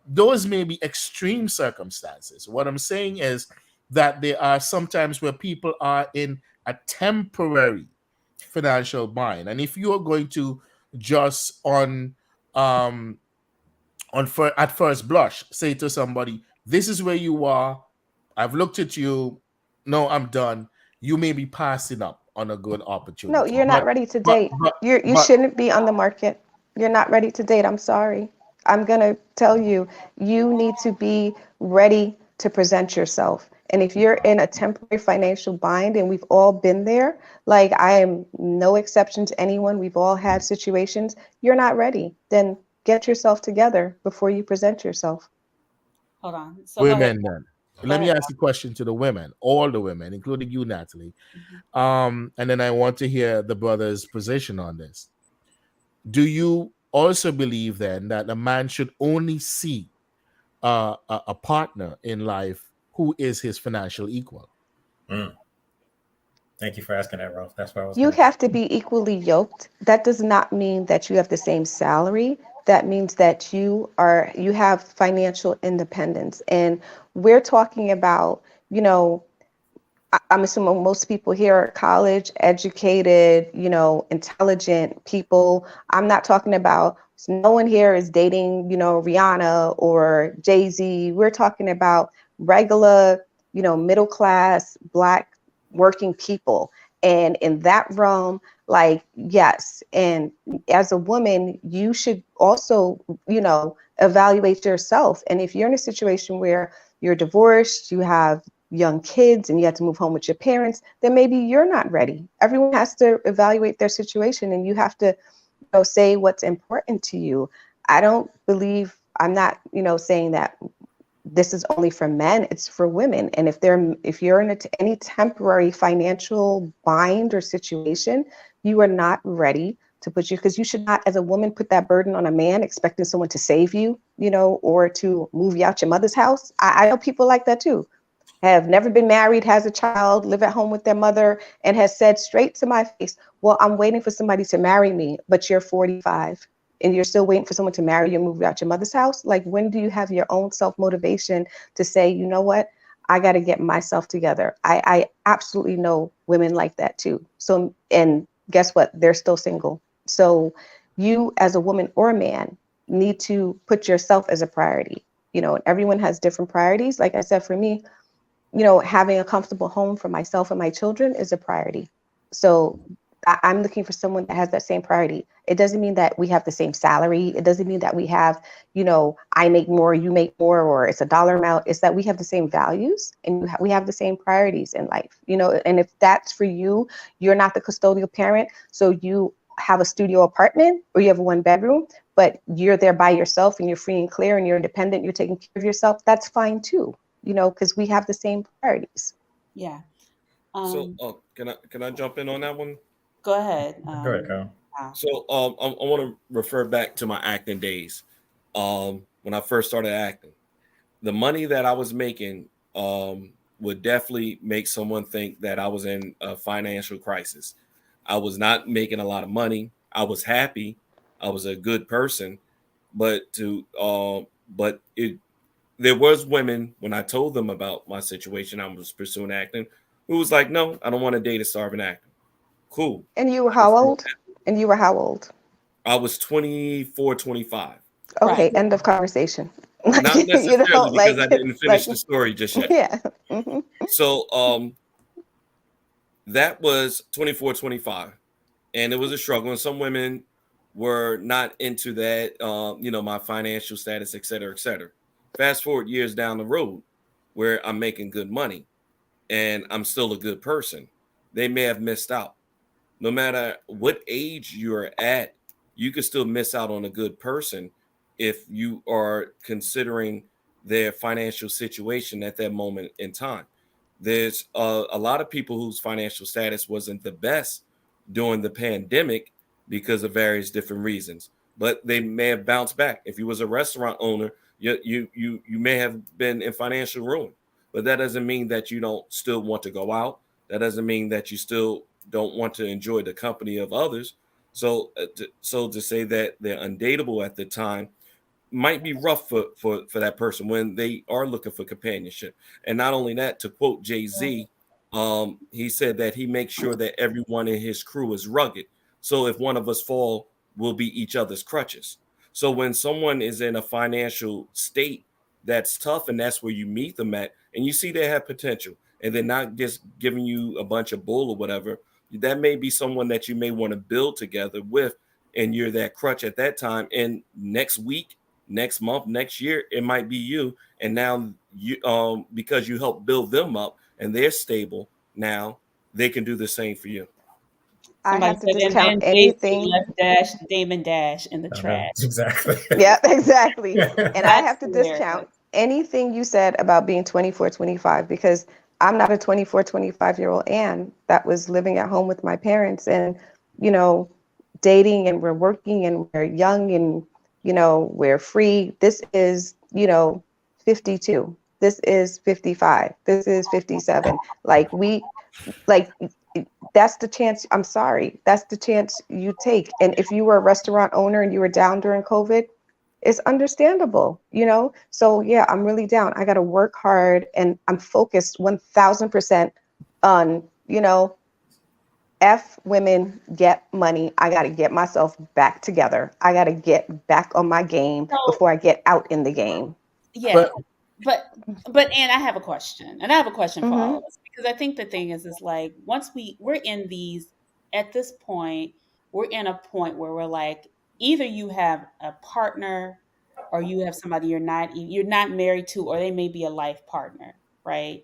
Those may be extreme circumstances. What I'm saying is that there are sometimes where people are in a temporary financial bind, and if you're going to just at first blush say to somebody, This is where you are. I've looked at you. No, I'm done. You may be passing up on a good opportunity. No, you're not ready to but, date. but, You but shouldn't be on the market. You're not ready to date. I'm sorry. I'm gonna tell you, you need to be ready to present yourself. And if you're in a temporary financial bind, and we've all been there, like I am no exception to anyone, we've all had situations, you're not ready, then get yourself together before you present yourself. Hold on. So go ahead. women, then. Go Let me ahead. ask a question to the women, all the women, including you, Natalie. Mhm. And then I want to hear the brother's position on this. Do you also believe then that a man should only see a partner in life who is his financial equal? Mm. Thank you for asking that, Ralph. That's what I was You going to. have to be equally yoked. That does not mean that you have the same salary. That means that you have financial independence. And we're talking about, you know, I'm assuming most people here are college educated, intelligent people. I'm not talking about, no one here is dating, Rihanna or Jay-Z. We're talking about regular, middle class, Black working people. And in that realm, like, yes. And as a woman, you should also, evaluate yourself. And if you're in a situation where you're divorced, you have young kids and you have to move home with your parents, then maybe you're not ready. Everyone has to evaluate their situation, and you have to, say what's important to you. I'm not, saying that this is only for men, it's for women. And if you're in any temporary financial bind or situation, you are not ready to because you should not, as a woman, put that burden on a man expecting someone to save you, or to move you out your mother's house. I know people like that too, have never been married, has a child, live at home with their mother, and has said straight to my face, well, I'm waiting for somebody to marry me, but you're 45 and you're still waiting for someone to marry you and move you out your mother's house. Like, when do you have your own self-motivation to say, you know what, I got to get myself together? I absolutely know women like that too. So, and guess what? They're still single. So you, as a woman or a man, need to put yourself as a priority. Everyone has different priorities. Like I said, for me, having a comfortable home for myself and my children is a priority. So I'm looking for someone that has that same priority. It doesn't mean that we have the same salary. It doesn't mean that we have, I make more, you make more, or it's a dollar amount. It's that we have the same values, and we have the same priorities in life, and if that's for you, you're not the custodial parent. So you have a studio apartment or you have a 1 bedroom, but you're there by yourself and you're free and clear and you're independent, you're taking care of yourself. That's fine too, because we have the same priorities. Yeah. So, can I jump in on that one? Go ahead. Go ahead, Kyle. Wow. So, I want to refer back to my acting days. When I first started acting, the money that I was making would definitely make someone think that I was in a financial crisis. I was not making a lot of money. I was happy. I was a good person, but there was women, when I told them about my situation, I was pursuing acting, who was like, "No, I don't want to date a starving actor." Cool. And you were how old? And you were how old? I was 24, 25. Right. Okay, end of conversation. Not necessarily because I didn't finish like, the story just yet. yeah. Mm-hmm. So that was 24, 25. And it was a struggle. And some women were not into that, my financial status, et cetera, et cetera. Fast forward years down the road where I'm making good money and I'm still a good person. They may have missed out. No matter what age you're at, you could still miss out on a good person if you are considering their financial situation at that moment in time. There's a lot of people whose financial status wasn't the best during the pandemic because of various different reasons, but they may have bounced back. If you was a restaurant owner, you may have been in financial ruin, but that doesn't mean that you don't still want to go out. That doesn't mean that you still don't want to enjoy the company of others. So to say that they're undateable at the time might be rough for that person when they are looking for companionship. And not only that, to quote Jay-Z, he said that he makes sure that everyone in his crew is rugged. So if one of us fall, we'll be each other's crutches. So when someone is in a financial state that's tough, and that's where you meet them at, and you see they have potential, and they're not just giving you a bunch of bull or whatever. That may be someone that you may want to build together with, and you're that crutch at that time. And next week, next month, next year, it might be you. And now you, because you help build them up and they're stable, now they can do the same for you. I Somebody have to said, and discount then Jay-Z anything. left Dash, Damon Dash in the I know trash. exactly. Yeah, exactly. And I That's have to hilarious. discount anything you said about being 24, 25, because I'm not a 24, 25-year-old Ann that was living at home with my parents and, you know, dating, and we're working and we're young and, you know, we're free. This is, you know, 52. This is 55. This is 57. Like, that's the chance. I'm sorry. That's the chance you take. And if you were a restaurant owner and you were down during COVID, it's understandable, you know? So yeah, I'm really down. I got to work hard, and I'm focused 1000% on, you know, F women get money. I got to get myself back together. I got to get back on my game So, before I get out in the game. yeah, But but Anne, I have a question, and I have a question for all Mhm. of us, because I think the thing is like, once we're in these, at this point, we're in a point where we're like, either you have a partner or you have somebody you're not married to, or they may be a life partner, right?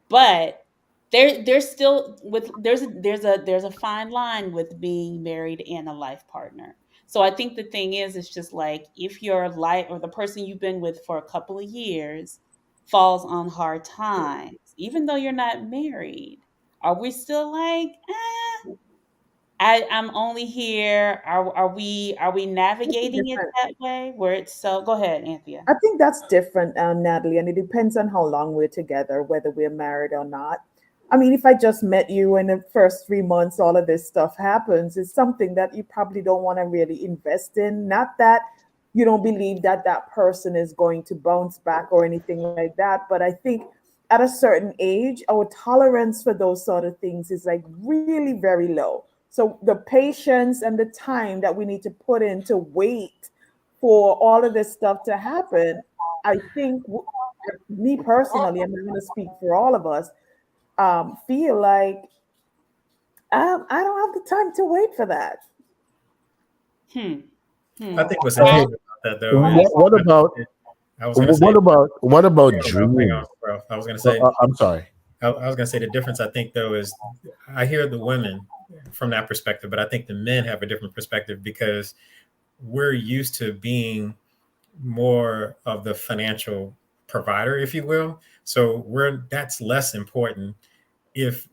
But there's still with there's a fine line with being married and a life partner. So I think the thing is, it's just like, if your life or the person you've been with for a couple of years falls on hard times, even though you're not married, are we still like, I'm only here? Are we It's navigating it different. that way? Where it's so, go ahead, Anthea. I think that's different, Natalie, and it depends on how long we're together, whether we're married or not. I mean, if I just met you in the first 3 months, all of this stuff happens, it's something that you probably don't want to really invest in. Not that you don't believe that that person is going to bounce back or anything like that, but I think at a certain age, our tolerance for those sort of things is like really very low. So the patience and the time that we need to put in to wait for all of this stuff to happen, I think me personally, and I'm going to speak for all of us, feel like I don't have the time to wait for that. Hmm. I think what's okay. interesting about that though is What about I was going to say what about hang dreams? on, bro. I was going to say I'm sorry. I was going to say the difference I think though is I hear the women from that perspective, but I think the men have a different perspective because we're used to being more of the financial provider, if you will. So that's less important if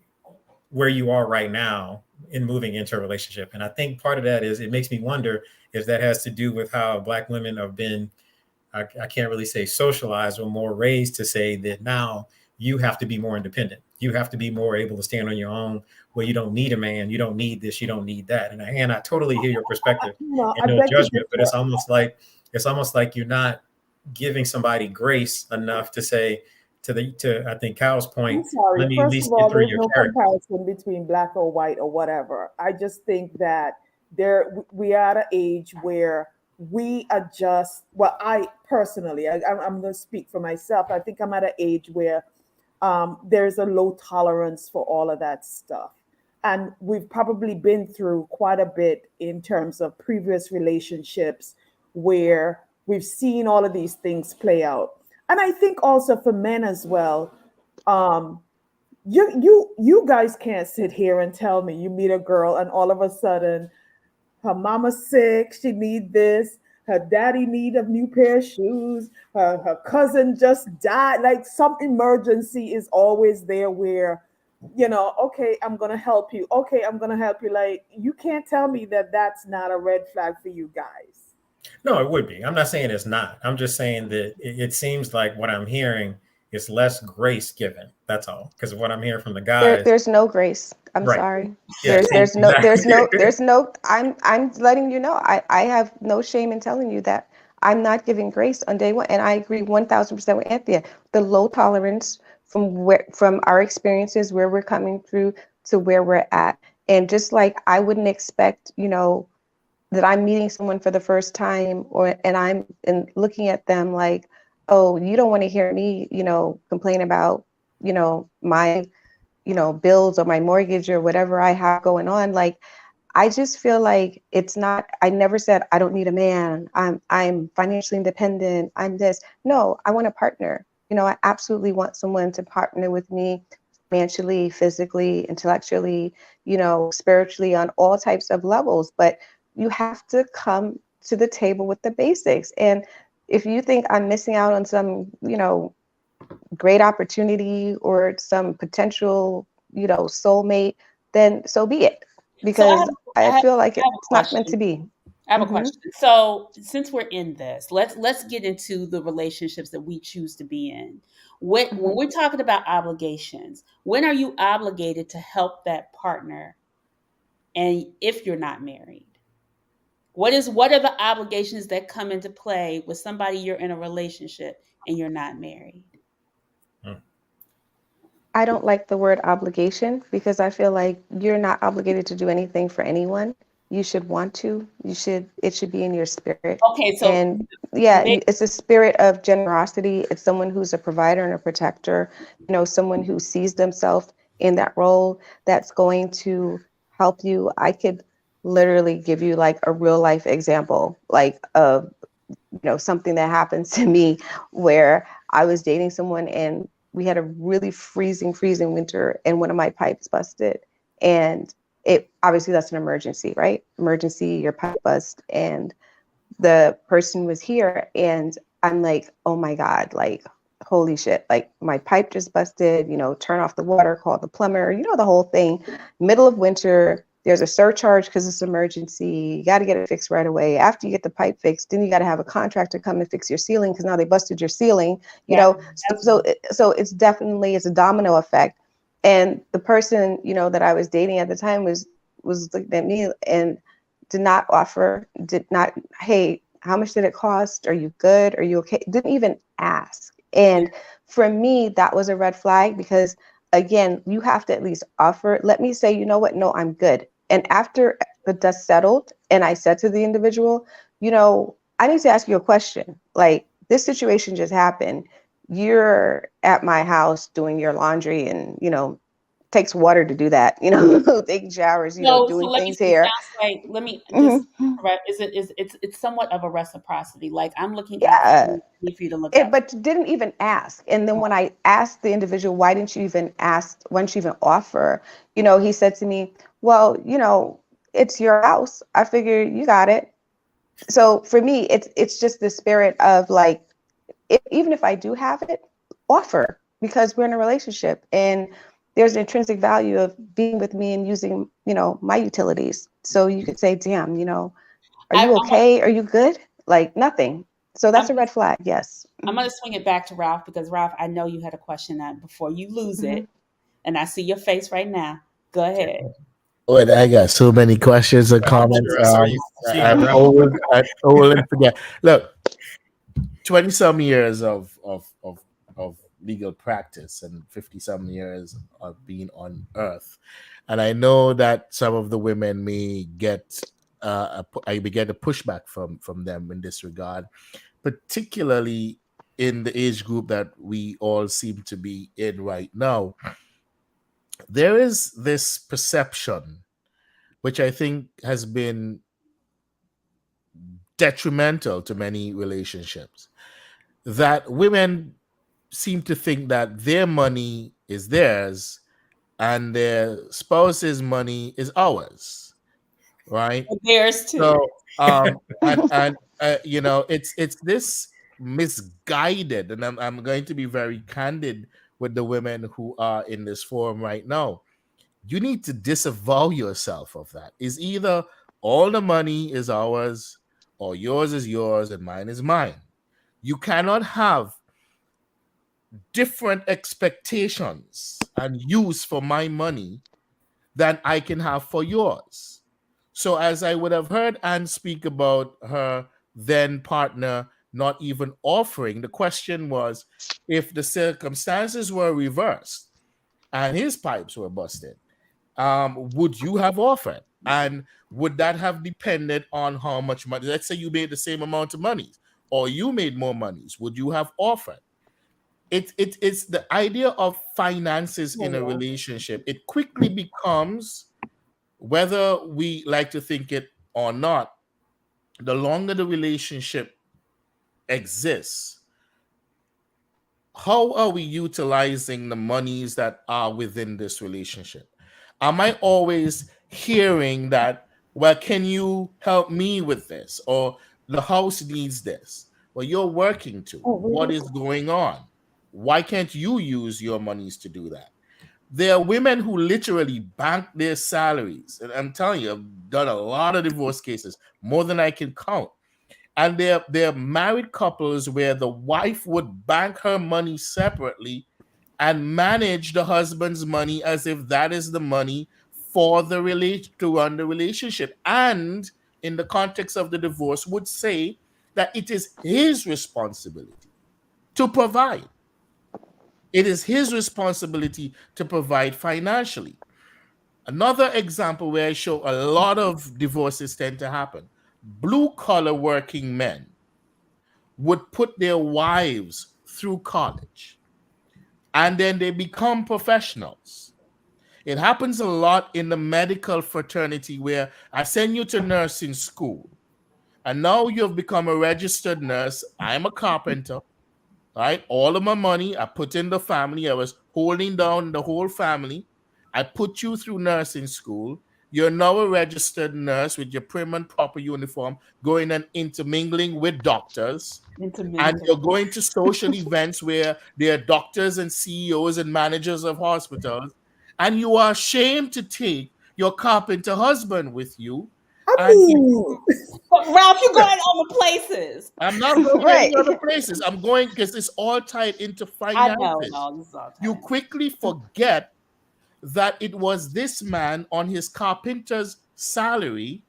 where you are right now in moving into a relationship. And I think part of that is it makes me wonder if that has to do with how Black women have been, I can't really say socialized, or more raised to say that now you have to be more independent. You have to be more able to stand on your own, where you don't need a man, you don't need this, you don't need that. And I totally hear your perspective No, and I no beg to judgment, but differ. it's almost like you're not giving somebody grace enough to say to I think Kyle's I'm point, sorry. let me at First of least get all, through there's your no character. comparison between black or white or whatever. I just think that we are at an age where we adjust. Well, I personally, I'm going to speak for myself. I think I'm at an age where there's a low tolerance for all of that stuff. And we've probably been through quite a bit in terms of previous relationships where we've seen all of these things play out. And I think also for men as well, um, you guys can't sit here and tell me you meet a girl and all of a sudden her mama's sick, she need this, her daddy need a new pair of shoes, her cousin just died. Like some emergency is always there where, okay, I'm gonna help you. Okay, I'm gonna help you. Like you can't tell me that that's not a red flag for you guys. No, it would be. I'm not saying it's not. I'm just saying that it seems like what I'm hearing is less grace given. That's all. Because what I'm hearing from the guys, There's no grace. I'm right? sorry. Yeah, see, exactly. I'm letting you know. I have no shame in telling you that I'm not giving grace on day one. And I agree 1000% with Anthea. The low tolerance from our experiences, where we're coming through to where we're at. And just like I wouldn't expect, that I'm meeting someone for the first time and looking at them like, oh, you don't want to hear me, complain about, my, bills or my mortgage or whatever I have going on. Like, I just feel like it's not, I never said I don't need a man. I'm financially independent. I'm this. No, I want a partner. I absolutely want someone to partner with me financially, physically, intellectually, spiritually, on all types of levels. But you have to come to the table with the basics. And if you think I'm missing out on some, great opportunity or some potential, soulmate, then so be it. So Because I feel like I have it's a not meant to question. be. I have a Hmm. question. So since we're in this, let's get into the relationships that we choose to be in. When Hmm. we're talking about obligations, when are you obligated to help that partner? And if you're not married, what are the obligations that come into play with somebody you're in a relationship and you're not married? Hmm. I don't like the word obligation because I feel like you're not obligated to do anything for anyone. You should want to. It should be in your spirit. Okay, so And yeah, make, it's a spirit of generosity. It's someone who's a provider and a protector, someone who sees themselves in that role that's going to help you. I could literally give you like a real life example, like of something that happens to me where I was dating someone and we had a really freezing winter and one of my pipes busted. And it obviously that's an emergency, right? Emergency, your pipe bust. And the person was here and I'm like, oh my God, like, holy shit, like my pipe just busted, turn off the water, call the plumber, the whole thing. Middle of winter, there's a surcharge because it's emergency. You got to get it fixed right away. After you get the pipe fixed, then you got to have a contractor come and fix your ceiling because now they busted your ceiling, yeah, so it's definitely, it's a domino effect. And the person, that I was dating at the time was looking at me and did not, hey, how much did it cost? Are you good? Are you okay? Didn't even ask. yeah. And for me, that was a red flag because, again, you have to at least offer. Let me say, you know what? No, I'm good. And after the dust settled, and I said to the individual, I need to ask you a question. Like, this situation just happened. You're at my house doing your laundry and, takes water to do that, taking showers, So doing let me. things It here. sounds like let me just Mhm. correct. It's somewhat of a reciprocity. Like I'm looking out for Yeah. you, I need for you to look out for But didn't even ask. And then when I asked the individual, why didn't you even ask? Why didn't you even offer? He said to me, well, it's your house. I figure you got it. So for me, it's just the spirit of like, even if I do have it, offer because we're in a relationship and there's an intrinsic value of being with me and using, my utilities. So you could say, damn, are I, you okay? Are you good? Like nothing. So I'm that's a red flag. Yes. I'm going to swing it back to Ralph because Ralph, I know you had a question that before you lose Mhm. it, and I see your face right now. Go ahead. Wait, I got so many questions and I'm comments. sure I saw you seeing I'm around. old. I'm old and forget. Look, 20 some years of legal practice and 50 some years of being on earth. And I know that some of the women may get I may get a pushback from them in this regard, particularly in the age group that we all seem to be in right now. There is this perception, which I think has been detrimental to many relationships, that women seem to think that their money is theirs and their spouse's money is ours, right? There's two. So, and it's this misguided, and I'm going to be very candid with the women who are in this forum right now. You need to disavow yourself of that. Is either all the money is ours, or yours is yours and mine is mine. You cannot have different expectations and use for my money than I can have for yours. So, as I would have heard Anne speak about her then partner not even offering, the question was, if the circumstances were reversed and his pipes were busted, would you have offered? And would that have depended on how much money? Let's say you made the same amount of money. or you made more monies, would you have offered? It's the idea of finances in a relationship. It quickly becomes, whether we like to think it or not, the longer the relationship exists, how are we utilizing the monies that are within this relationship? Am I always hearing that, well, can you help me with this? Or the house needs this. Well, you're working too. What is going on? Why can't you use your monies to do that? There are women who literally bank their salaries. And I'm telling you, I've done a lot of divorce cases, more than I can count. And they're married couples where the wife would bank her money separately and manage the husband's money as if that is the money for the to run the relationship. And in the context of the divorce, would say that it is his responsibility to provide. It is his responsibility to provide financially. Another example where I show a lot of divorces tend to happen. Blue collar working men would put their wives through college and then they become professionals. It happens a lot in the medical fraternity where I send you to nursing school and now you've become a registered nurse. I'm a carpenter, right? All of my money I put in the family. I was holding down the whole family. I put you through nursing school. You're now a registered nurse with your prim and proper uniform, going and intermingling with doctors. And you're going to social events where there are doctors and CEOs and managers of hospitals. And you are ashamed to take your carpenter husband with you. And But Ralph, you're going all the places. I'm not going any other places. I'm going because it's all tied into finances. I know. No, this is all tied. You quickly forget that it was this man on his carpenter's salary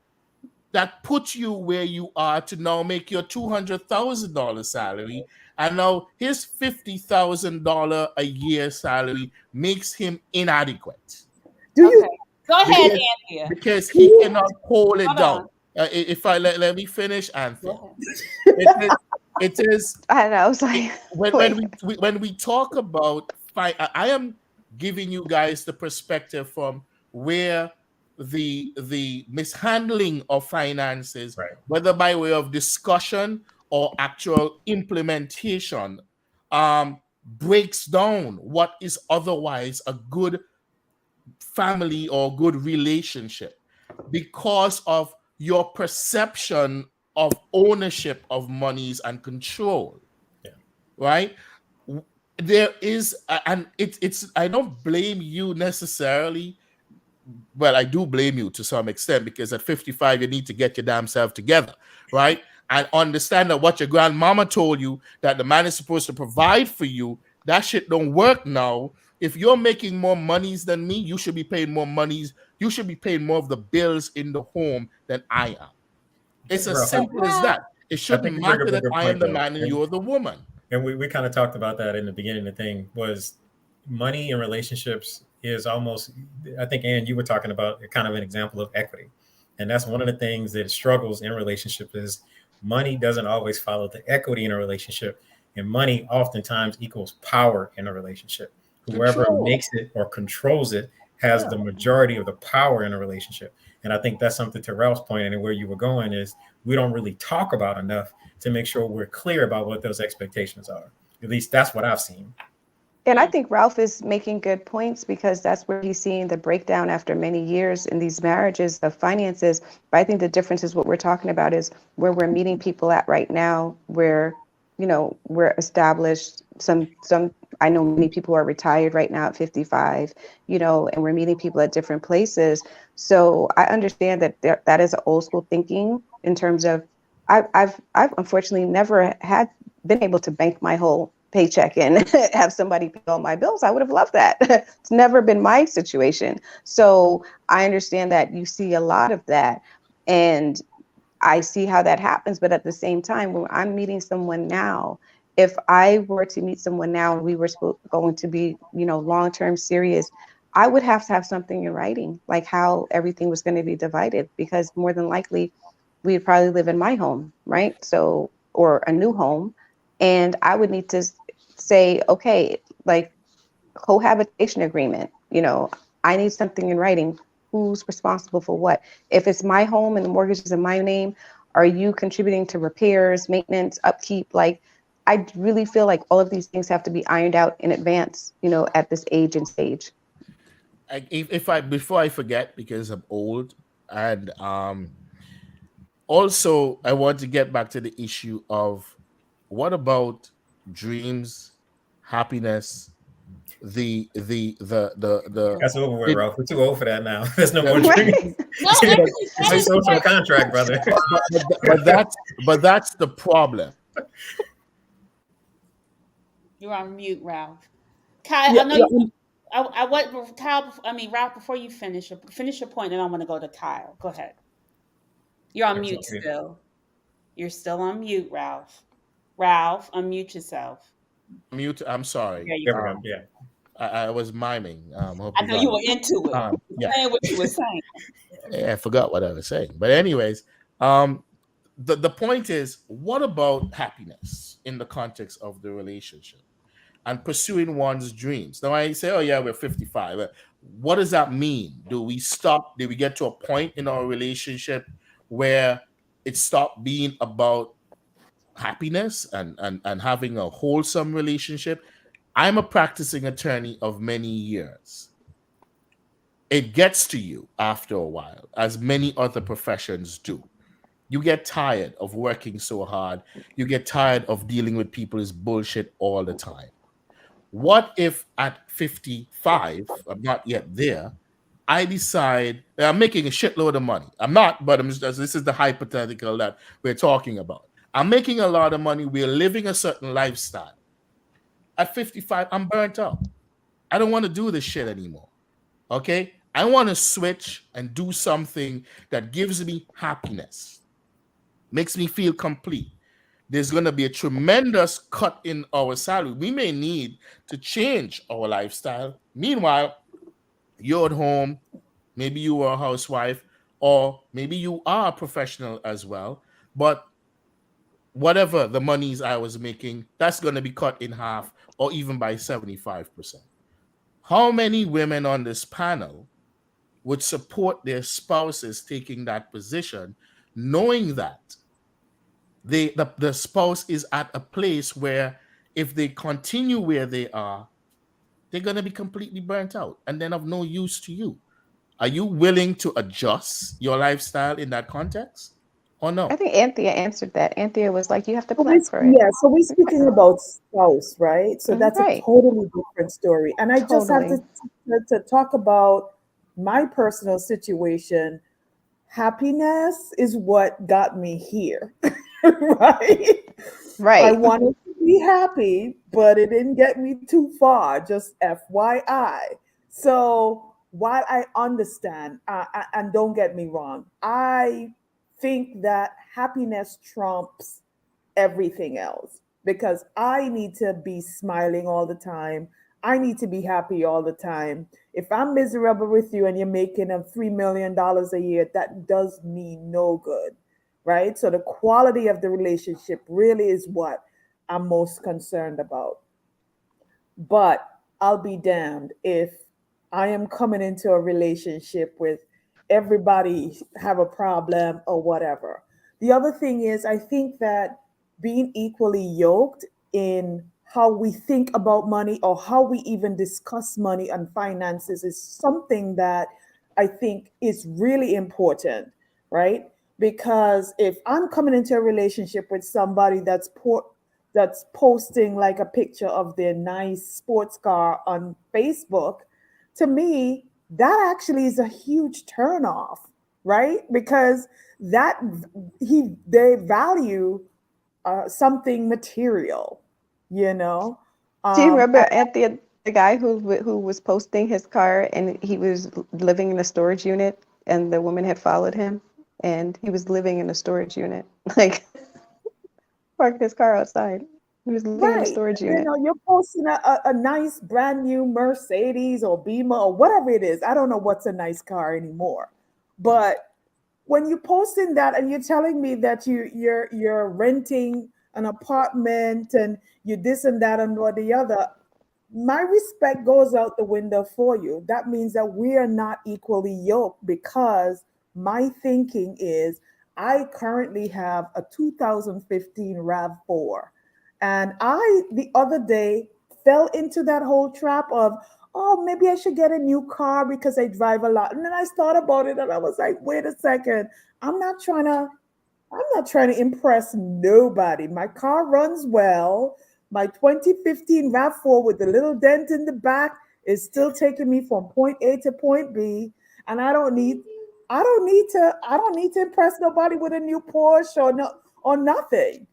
that put you where you are to now make your $200,000 salary. And now his $50,000 a year salary makes him inadequate. Okay. Go ahead, Anthea. Because he cannot hold it down. If I let me finish, Anthea. It is. I know. I was like, when we talk about I am giving you guys the perspective from where the mishandling of finances, Right, whether by way of discussion or actual implementation, breaks down what is otherwise a good family or good relationship because of your perception of ownership of monies and control. Yeah. Right? There is, and it's I don't blame you necessarily. Well, I do blame you to some extent because at 55 you need to get your damn self together, right? And understand that what your grandmama told you, that the man is supposed to provide for you, that shit don't work now. If you're making more monies than me, you should be paying more monies. You should be paying more of the bills in the home than I am. It's as simple as that. It shouldn't matter that I am the man and you're the woman. And we kind of talked about that in the beginning. The thing was money in relationships is almost, I think, Ann, you were talking about kind of an example of equity. And that's one of the things that struggles in relationships is money doesn't always follow the equity in a relationship. And money oftentimes equals power in a relationship. Whoever makes it or controls it has the majority of the power in a relationship. And I think that's something to Ralph's point and where you were going is we don't really talk about enough to make sure we're clear about what those expectations are. At least that's what I've seen. And I think Ralph is making good points because that's where he's seeing the breakdown after many years in these marriages of finances. But I think the difference is what we're talking about is where we're meeting people at right now, where, you know, we're established. Some I know many people are retired right now at 55, you know, and we're meeting people at different places. So I understand that that is an old school thinking in terms of I've unfortunately never been able to bank my whole paycheck and have somebody pay all my bills. I would have loved that. It's never been my situation. So I understand that you see a lot of that and I see how that happens. But at the same time, when I'm meeting someone now, if I were to meet someone now and we were going to be, you know, long-term serious, I would have to have something in writing, like how everything was going to be divided, because more than likely we'd probably live in my home, right? So or a new home, and I would need to say, okay, like cohabitation agreement, I need something in writing. Who's responsible for what? If it's my home and the mortgage is in my name, are you contributing to repairs, maintenance, upkeep? Like, I really feel like all of these things have to be ironed out in advance, at this age and stage. Before I forget, because I'm old, and also I want to get back to the issue of what about dreams, happiness, the That's over with, it, Ralph. We're too old for that now. There's no more Right. dreams. No, It's actually, a social contract, brother. but that's the problem. you're on mute, Ralph. Kyle, Yeah, I know yeah, you. I want Kyle. I mean, Ralph. Before you finish your point, and I'm going to go to Kyle. Go ahead. You're on mute still. You're still on mute, Ralph. Ralph, unmute yourself. Mute. I'm sorry. There you There we go. go. Yeah. I was miming. Hope I you know got you it. were into it. Yeah. Saying what you were saying. Yeah, I forgot what I was saying. But anyways, the point is, what about happiness in the context of the relationship and pursuing one's dreams? Now I say, oh yeah, we're 55. But what does that mean? Do we stop? Do we get to a point in our relationship where it stopped being about happiness and having a wholesome relationship? I'm a practicing attorney of many years. It gets to you after a while, as many other professions do. You get tired of working so hard. You get tired of dealing with people's bullshit all the time. What if at 55, I'm not yet there, I decide I'm making a shitload of money? I'm not, but this is the hypothetical that we're talking about. I'm making a lot of money. We're living a certain lifestyle. At 55, I'm burnt out. I don't want to do this shit anymore. Okay? I want to switch and do something that gives me happiness, makes me feel complete. There's going to be a tremendous cut in our salary. We may need to change our lifestyle. Meanwhile, you're at home, maybe you are a housewife, or maybe you are a professional as well. But whatever the monies I was making, that's going to be cut in half or even by 75%. How many women on this panel would support their spouses taking that position, knowing that the spouse is at a place where if they continue where they are, they're going to be completely burnt out and then of no use to you? Are you willing to adjust your lifestyle in that context or no? I think Anthea answered that. Anthea was like, you have to So plan for it. so we're speaking about spouse, right? So that's a Right. totally different story. And I just have Totally. to talk about my personal situation. Happiness is what got me here, right? I Right. wanted to be happy, but it didn't get me too far, just FYI. So while I understand, and don't get me wrong, I think that happiness trumps everything else because I need to be smiling all the time. I need to be happy all the time. If I'm miserable with you and you're making $3 million a year, that does me no good, right? So the quality of the relationship really is what I'm most concerned about. But I'll be damned if I am coming into a relationship with everybody have a problem or whatever. The other thing is, I think that being equally yoked in how we think about money or how we even discuss money and finances is something that I think is really important, right? Because if I'm coming into a relationship with somebody that's posting like a picture of their nice sports car on Facebook, to me, that actually is a huge turnoff, right? Because that they value something material, you know. Do you Um, remember Anthea, the guy who was posting his car and he was living in a storage unit and the woman had followed him and he was living in a storage unit, like parked his car outside. He was living in a right. storage You unit. know, you're posting a nice brand new Mercedes or Beamer or whatever it is. I don't know what's a nice car anymore. But when you're posting that and you're telling me that you're renting an apartment and you this and that and or the other, my respect goes out the window for you. That means that we are not equally yoked, because my thinking is I currently have a 2015 RAV4. And I, the other day, fell into that whole trap of, oh, maybe I should get a new car because I drive a lot. And then I thought about it and I was like, wait a second, I'm not trying to I'm not trying to impress nobody. My car runs well. My 2015 RAV4 with the little dent in the back is still taking me from point A to point B. And I don't need to impress nobody with a new Porsche or nothing.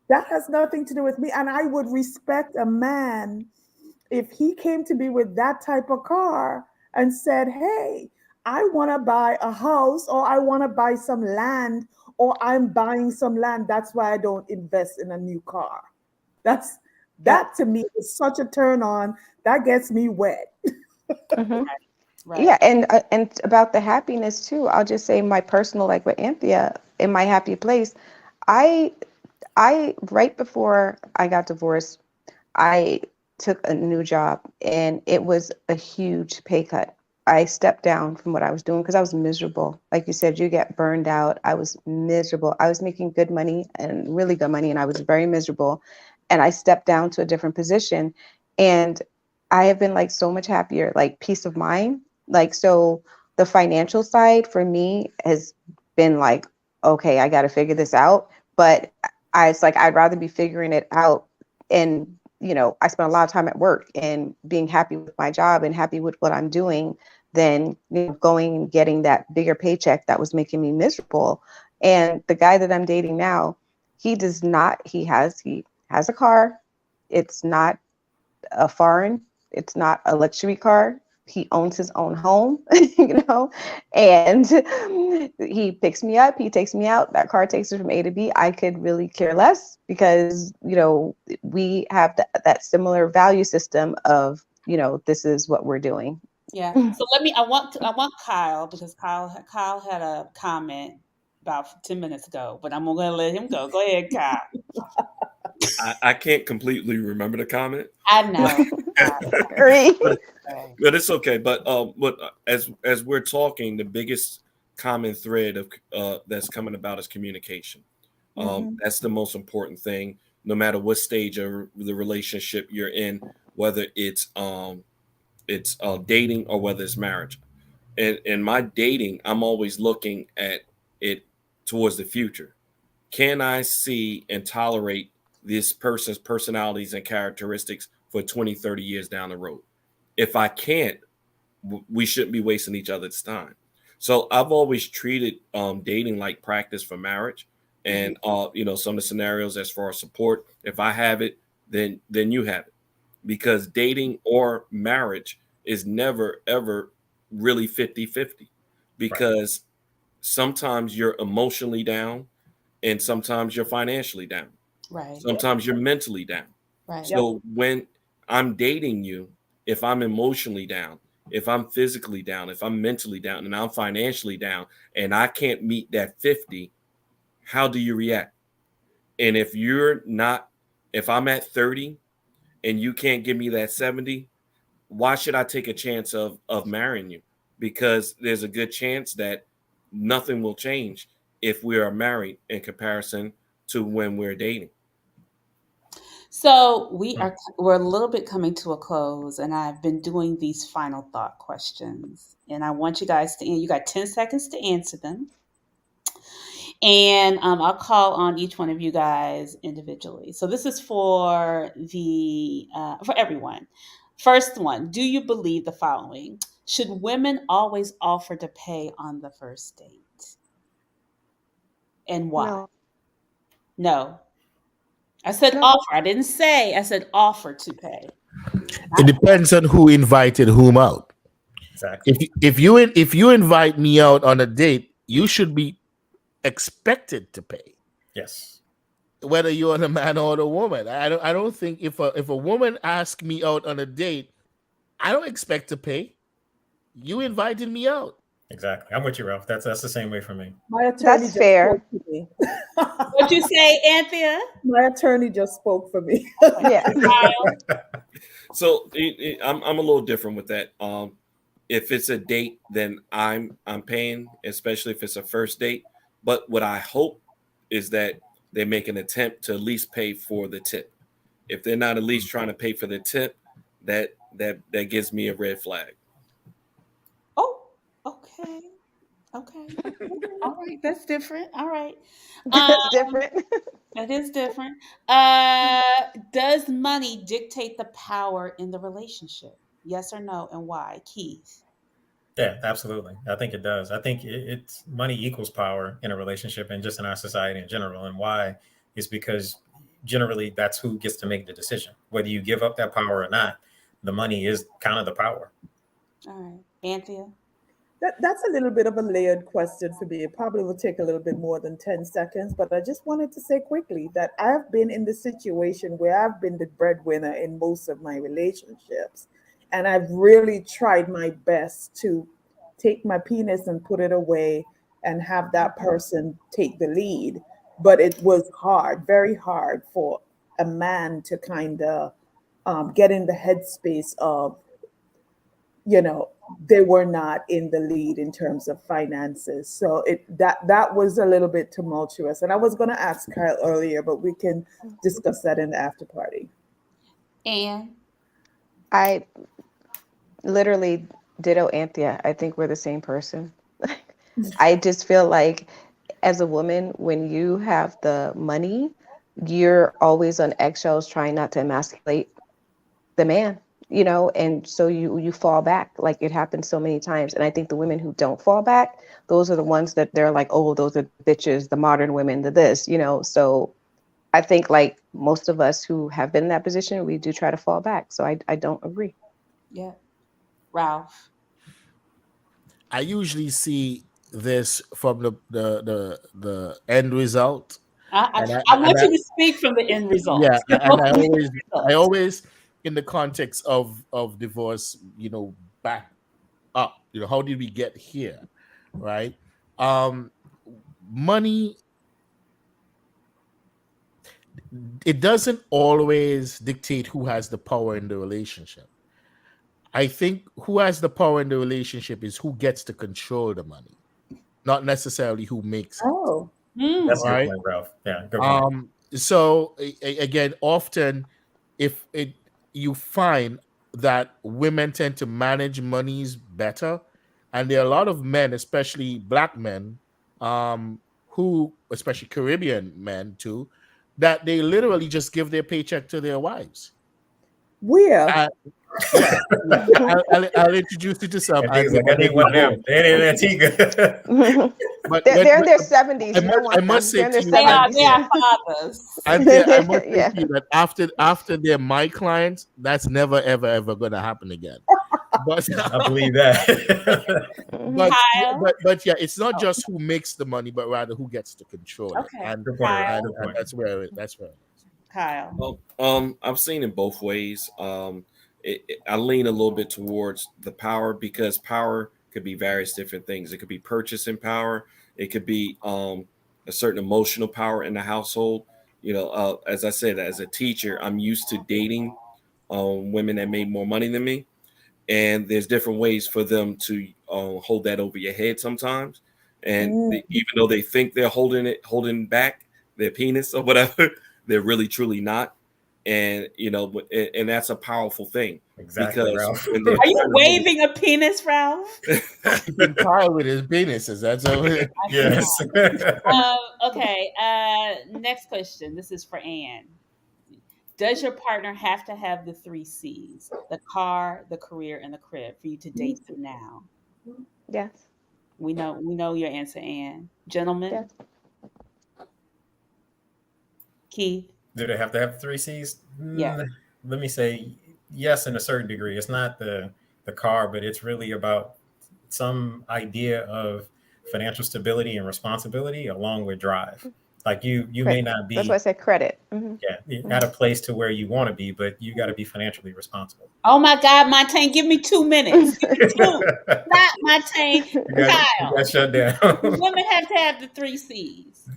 That has nothing to do with me. And I would respect a man if he came to me with that type of car and said, hey, I want to buy a house, or I want to buy some land, or I'm buying some land. That's why I don't invest in a new car. That's that to me is such a turn on. That gets me wet. Mhm. Right. Yeah, and about the happiness too. I'll just say my personal, like with Anthea, in my happy place. I I right before I got divorced, I took a new job, and it was a huge pay cut. I stepped down from what I was doing because I was miserable. Like you said, you get burned out. I was miserable. I was making good money and really good money, and I was very miserable. And I stepped down to a different position, and I have been like so much happier, like peace of mind. Like, so the financial side for me has been like, okay, I got to figure this out. But it's like I'd rather be figuring it out, and I spent a lot of time at work and being happy with my job and happy with what I'm doing than going and getting that bigger paycheck that was making me miserable. And the guy that I'm dating now, he does not. He has a car. It's not a foreign. It's not a luxury car. He owns his own home, and he picks me up, he takes me out. That car takes us from A to B. I could really care less because, we have that similar value system of, this is what we're doing. Yeah. So I want Kyle, because Kyle had a comment about 10 minutes ago, but I'm gonna let him go. Go ahead, Kyle. I can't completely remember the comment. I know. Sorry. But it's okay. But as we're talking, the biggest common thread of that's coming about is communication. That's the most important thing, no matter what stage of the relationship you're in, whether it's dating or whether it's marriage. And in my dating, I'm always looking at it towards the future. Can I see and tolerate this person's personalities and characteristics for 20, 30 years down the road? If I can't, we shouldn't be wasting each other's time. So I've always treated dating like practice for marriage. And some of the scenarios as far as support, if I have it, then you have it. Because dating or marriage is never ever really 50-50, because sometimes you're emotionally down and sometimes you're financially down. Right. Sometimes you're mentally down. Right. So when I'm dating you, if I'm emotionally down, if I'm physically down, if I'm mentally down, and I'm financially down, and I can't meet that 50, how do you react? And if I'm at 30 and you can't give me that 70, why should I take a chance of marrying you? Because there's a good chance that nothing will change if we are married in comparison to when we're dating. So we're a little bit coming to a close, and I've been doing these final thought questions, and I want you guys you got 10 seconds to answer them. And I'll call on each one of you guys individually. So this is for for everyone. First one, do you believe the following? Should women always offer to pay on the first date? And why? No. I said offer. I didn't say. I said offer to pay. It depends on who invited whom out. Exactly. If you invite me out on a date, you should be expected to pay. Yes. Whether you're a man or a woman. I don't think if a woman asks me out on a date, I don't expect to pay. You invited me out. Exactly. I'm with you, Ralph. That's the same way for me. My attorney That's just spoke fair. for me. What you say, Anthea? My attorney just spoke for me. Yeah. Kyle? So I'm a little different with that. If it's a date, then I'm paying, especially if it's a first date. But what I hope is that they make an attempt to at least pay for the tip. If they're not at least trying to pay for the tip, that gives me a red flag. Oh, okay. Okay. All right. That's different. All right. That's different. That is different. Does money dictate the power in the relationship? Yes or no, and why? Keith. Yeah, absolutely. I think it does. I think it's money equals power in a relationship and just in our society in general. And why is because generally that's who gets to make the decision. Whether you give up that power or not, the money is kind of the power. All right. Anthea. That's a little bit of a layered question for me. It probably will take a little bit more than 10 seconds, but I just wanted to say quickly that I've been in the situation where I've been the breadwinner in most of my relationships. And I've really tried my best to take my penis and put it away and have that person take the lead. But it was hard, very hard for a man to kind of get in the headspace of, they were not in the lead in terms of finances. So that was a little bit tumultuous. And I was going to ask Kyle earlier, but we can discuss that in the after party. Anne. I literally ditto Anthea. I think we're the same person. I just feel like as a woman, when you have the money, you're always on eggshells trying not to emasculate the man, and so you fall back. Like, it happens so many times. And I think the women who don't fall back, those are the ones that they're like, oh, those are bitches, the modern women, the this, so I think, like, most of us who have been in that position, we do try to fall back. So I don't agree. Yeah. Ralph. I usually see this from the end result, I, and I want you to speak from the end result. yeah, and I always in the context of divorce, back up. How did we get here, right? Um, Money, it doesn't always dictate who has the power in the relationship. I think who has the power in the relationship is who gets to control the money, not necessarily who makes it. Oh, That's a good Right. point, Ralph. Yeah, good point. So again, often if it you find that women tend to manage monies better, and there are a lot of men, especially black men, who, especially Caribbean men too, that they literally just give their paycheck to their wives. where? Yeah, I'll introduce you to some. And things like I need one of them. They ain't Antigua. But They're in their 70s. I You don't must, I want must them. say They're in to their you, They are 70s. fathers. Anthea, I must say Yeah. to you that after they're my clients, that's never ever going to happen again. But I believe that. but, Kyle? but yeah, it's not just who makes the money, but rather who gets to control it. Okay. And, Good point, Ralph. Kyle. Good and point. that's where it is. Kyle. Well, I've seen it both ways. I lean a little bit towards the power because power could be various different things. It could be purchasing power. It could be a certain emotional power in the household. As I said, as a teacher, I'm used to dating women that made more money than me, and there's different ways for them to hold that over your head sometimes. And even though they think they're holding back their penis or whatever, they're really truly not. And and that's a powerful thing Exactly, because Ralph. when they're Are you trying to waving a penis, Ralph? Keeping Kyle with his penises. That's over. Yes. Okay. Next question. This is for Anne. Does your partner have to have the three C's: the car, the career, and the crib for you to date them now? Yes. We know your answer, Anne. Gentlemen, Yes. Keith. Do they have to have three C's? Yeah. Let me say yes, in a certain degree. It's not the car, but it's really about some idea of financial stability and responsibility along with drive. Like you may Credit. not be That's why I said credit. Mhm. at a place to where you want to be, but you got to be financially responsible. Oh my God, Montaigne, give me 2 minutes. Give me two. you Not Montaigne. Kyle. got shut down. Women have to have the 3 C's.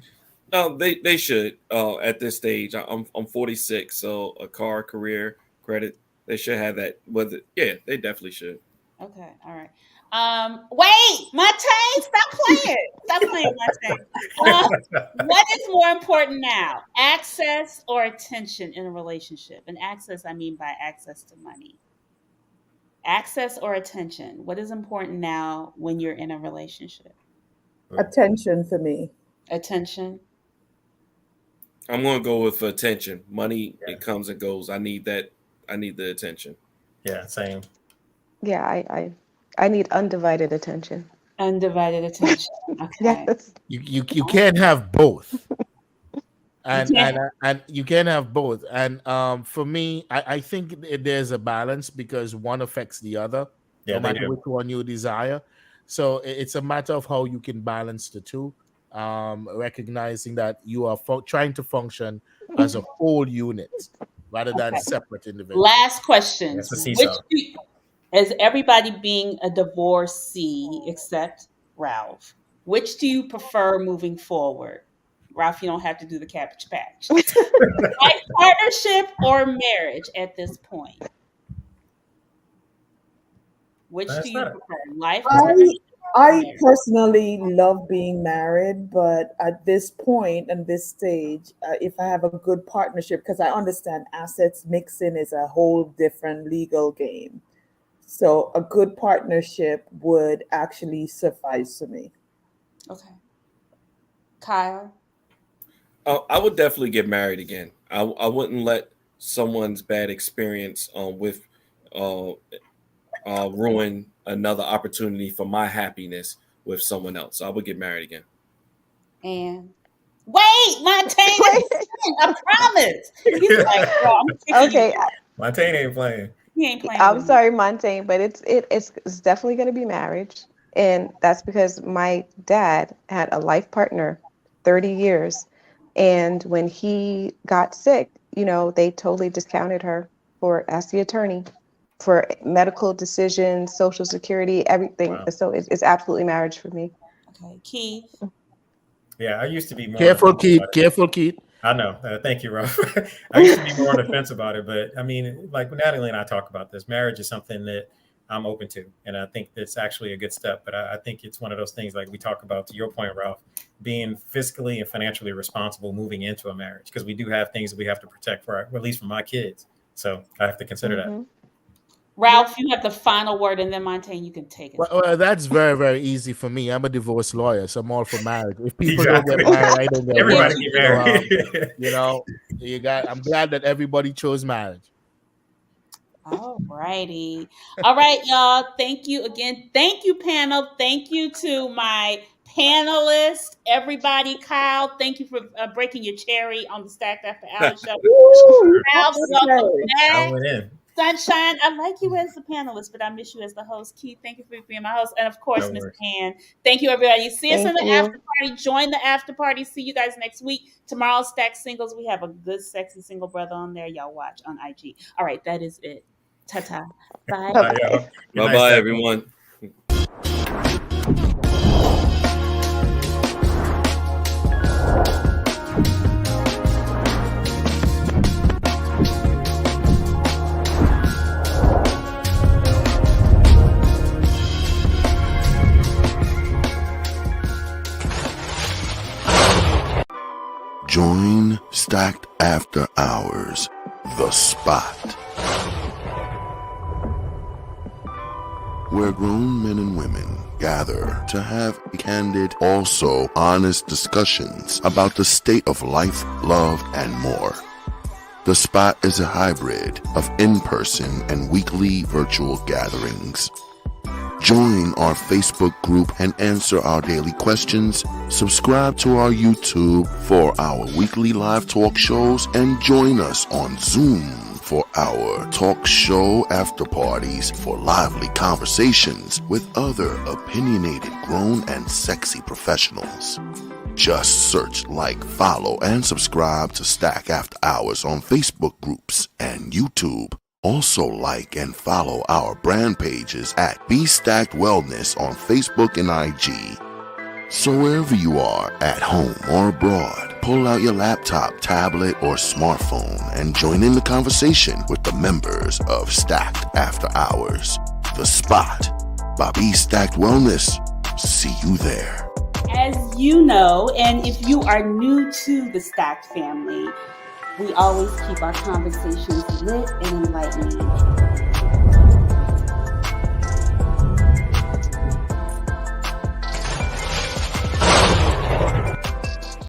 No, they should. At this stage, I'm 46, so a car, career, credit, they should have that. Yeah, they definitely should. Okay, all right. Wait, Montaigne, stop playing. Stop playing, Montaigne. What is more important now, access or attention in a relationship? And access, I mean by access to money. Access or attention? What is important now when you're in a relationship? Attention for me. Attention. I'm gonna go with attention. Money, it comes and goes. I need that. I need the attention. Yeah, same. Yeah, I need undivided attention. Undivided attention. Okay. Yes. You can't have both. And you can have both. And for me, I think there's a balance because one affects the other, Yeah, no matter which one you desire. So it's a matter of how you can balance the two, recognizing that you are trying to function as a whole unit rather than separate individuals. Last question. That's a seesaw. As everybody being a divorcee, except Ralph, which do you prefer moving forward? Ralph, you don't have to do the Cabbage Patch. Life partnership or marriage at this point? Which do you prefer? Life partnership? I personally love being married, but at this point and this stage, if I have a good partnership, because I understand assets mixing is a whole different legal game. So a good partnership would actually suffice for me. Okay. Kyle? I would definitely get married again. I wouldn't let someone's bad experience with ruin another opportunity for my happiness with someone else. So I would get married again. And wait, Montaigne, I promise. He's like, bro, I'm Okay. Montaigne ain't playing. He ain't playing. I'm sorry, Montaigne, but it's definitely going to be marriage, and that's because my dad had a life partner, 30 years, and when he got sick, they totally discounted her as the attorney for medical decisions, Social Security, everything. Wow. So it's absolutely marriage for me. Okay, Keith. Yeah, I used to be more careful, Keith. I know. Thank you, Ralph. I used to be more on the fence about it, but I mean, like Natalie and I talk about this, marriage is something that I'm open to, and I think that's actually a good step. But I think it's one of those things, like we talk about, to your point, Ralph, being fiscally and financially responsible moving into a marriage, because we do have things that we have to protect for, at least for my kids. So I have to consider that. Ralph, you have the final word, and then Montaigne, you can take it. Well, that's very, very easy for me. I'm a divorce lawyer, so I'm all for marriage. If people don't get married, I don't get Everybody married. get married. I'm glad that everybody chose marriage. All righty. All right, y'all. Thank you again. Thank you, panel. Thank you to my panelists, everybody. Kyle, thank you for breaking your cherry on the Stacked After Hours show. Ralph, welcome back. Sunshine, I like you as the panelist, but I miss you as the host. Keith, thank you for being my host. And of course, Mr. Han. Thank you, everybody. See us in the after party. Join the after party. See you guys next week. Tomorrow, Stacked Singles. We have a good, sexy single brother on there. Y'all watch on IG. All right, that is it. Ta-ta. Bye. Bye-bye, everyone. Join Stacked After Hours, The Spot, where grown men and women gather to have candid, also honest discussions about the state of life, love, and more. The Spot is a hybrid of in-person and weekly virtual gatherings. Join our Facebook group and answer our daily questions. Subscribe to our YouTube for our weekly live talk shows, and join us on Zoom for our talk show after parties for lively conversations with other opinionated, grown, and sexy professionals. Just search, like, follow, and subscribe to Stack After Hours on Facebook groups and YouTube. Also like and follow our brand pages at Be Stacked Wellness on Facebook and IG. So wherever you are, at home or abroad, pull out your laptop, tablet, or smartphone and join in the conversation with the members of Stacked After Hours. The Spot by Be Stacked Wellness. See you there. As you know, and if you are new to the Stacked family, we always keep our conversations lit and enlightening.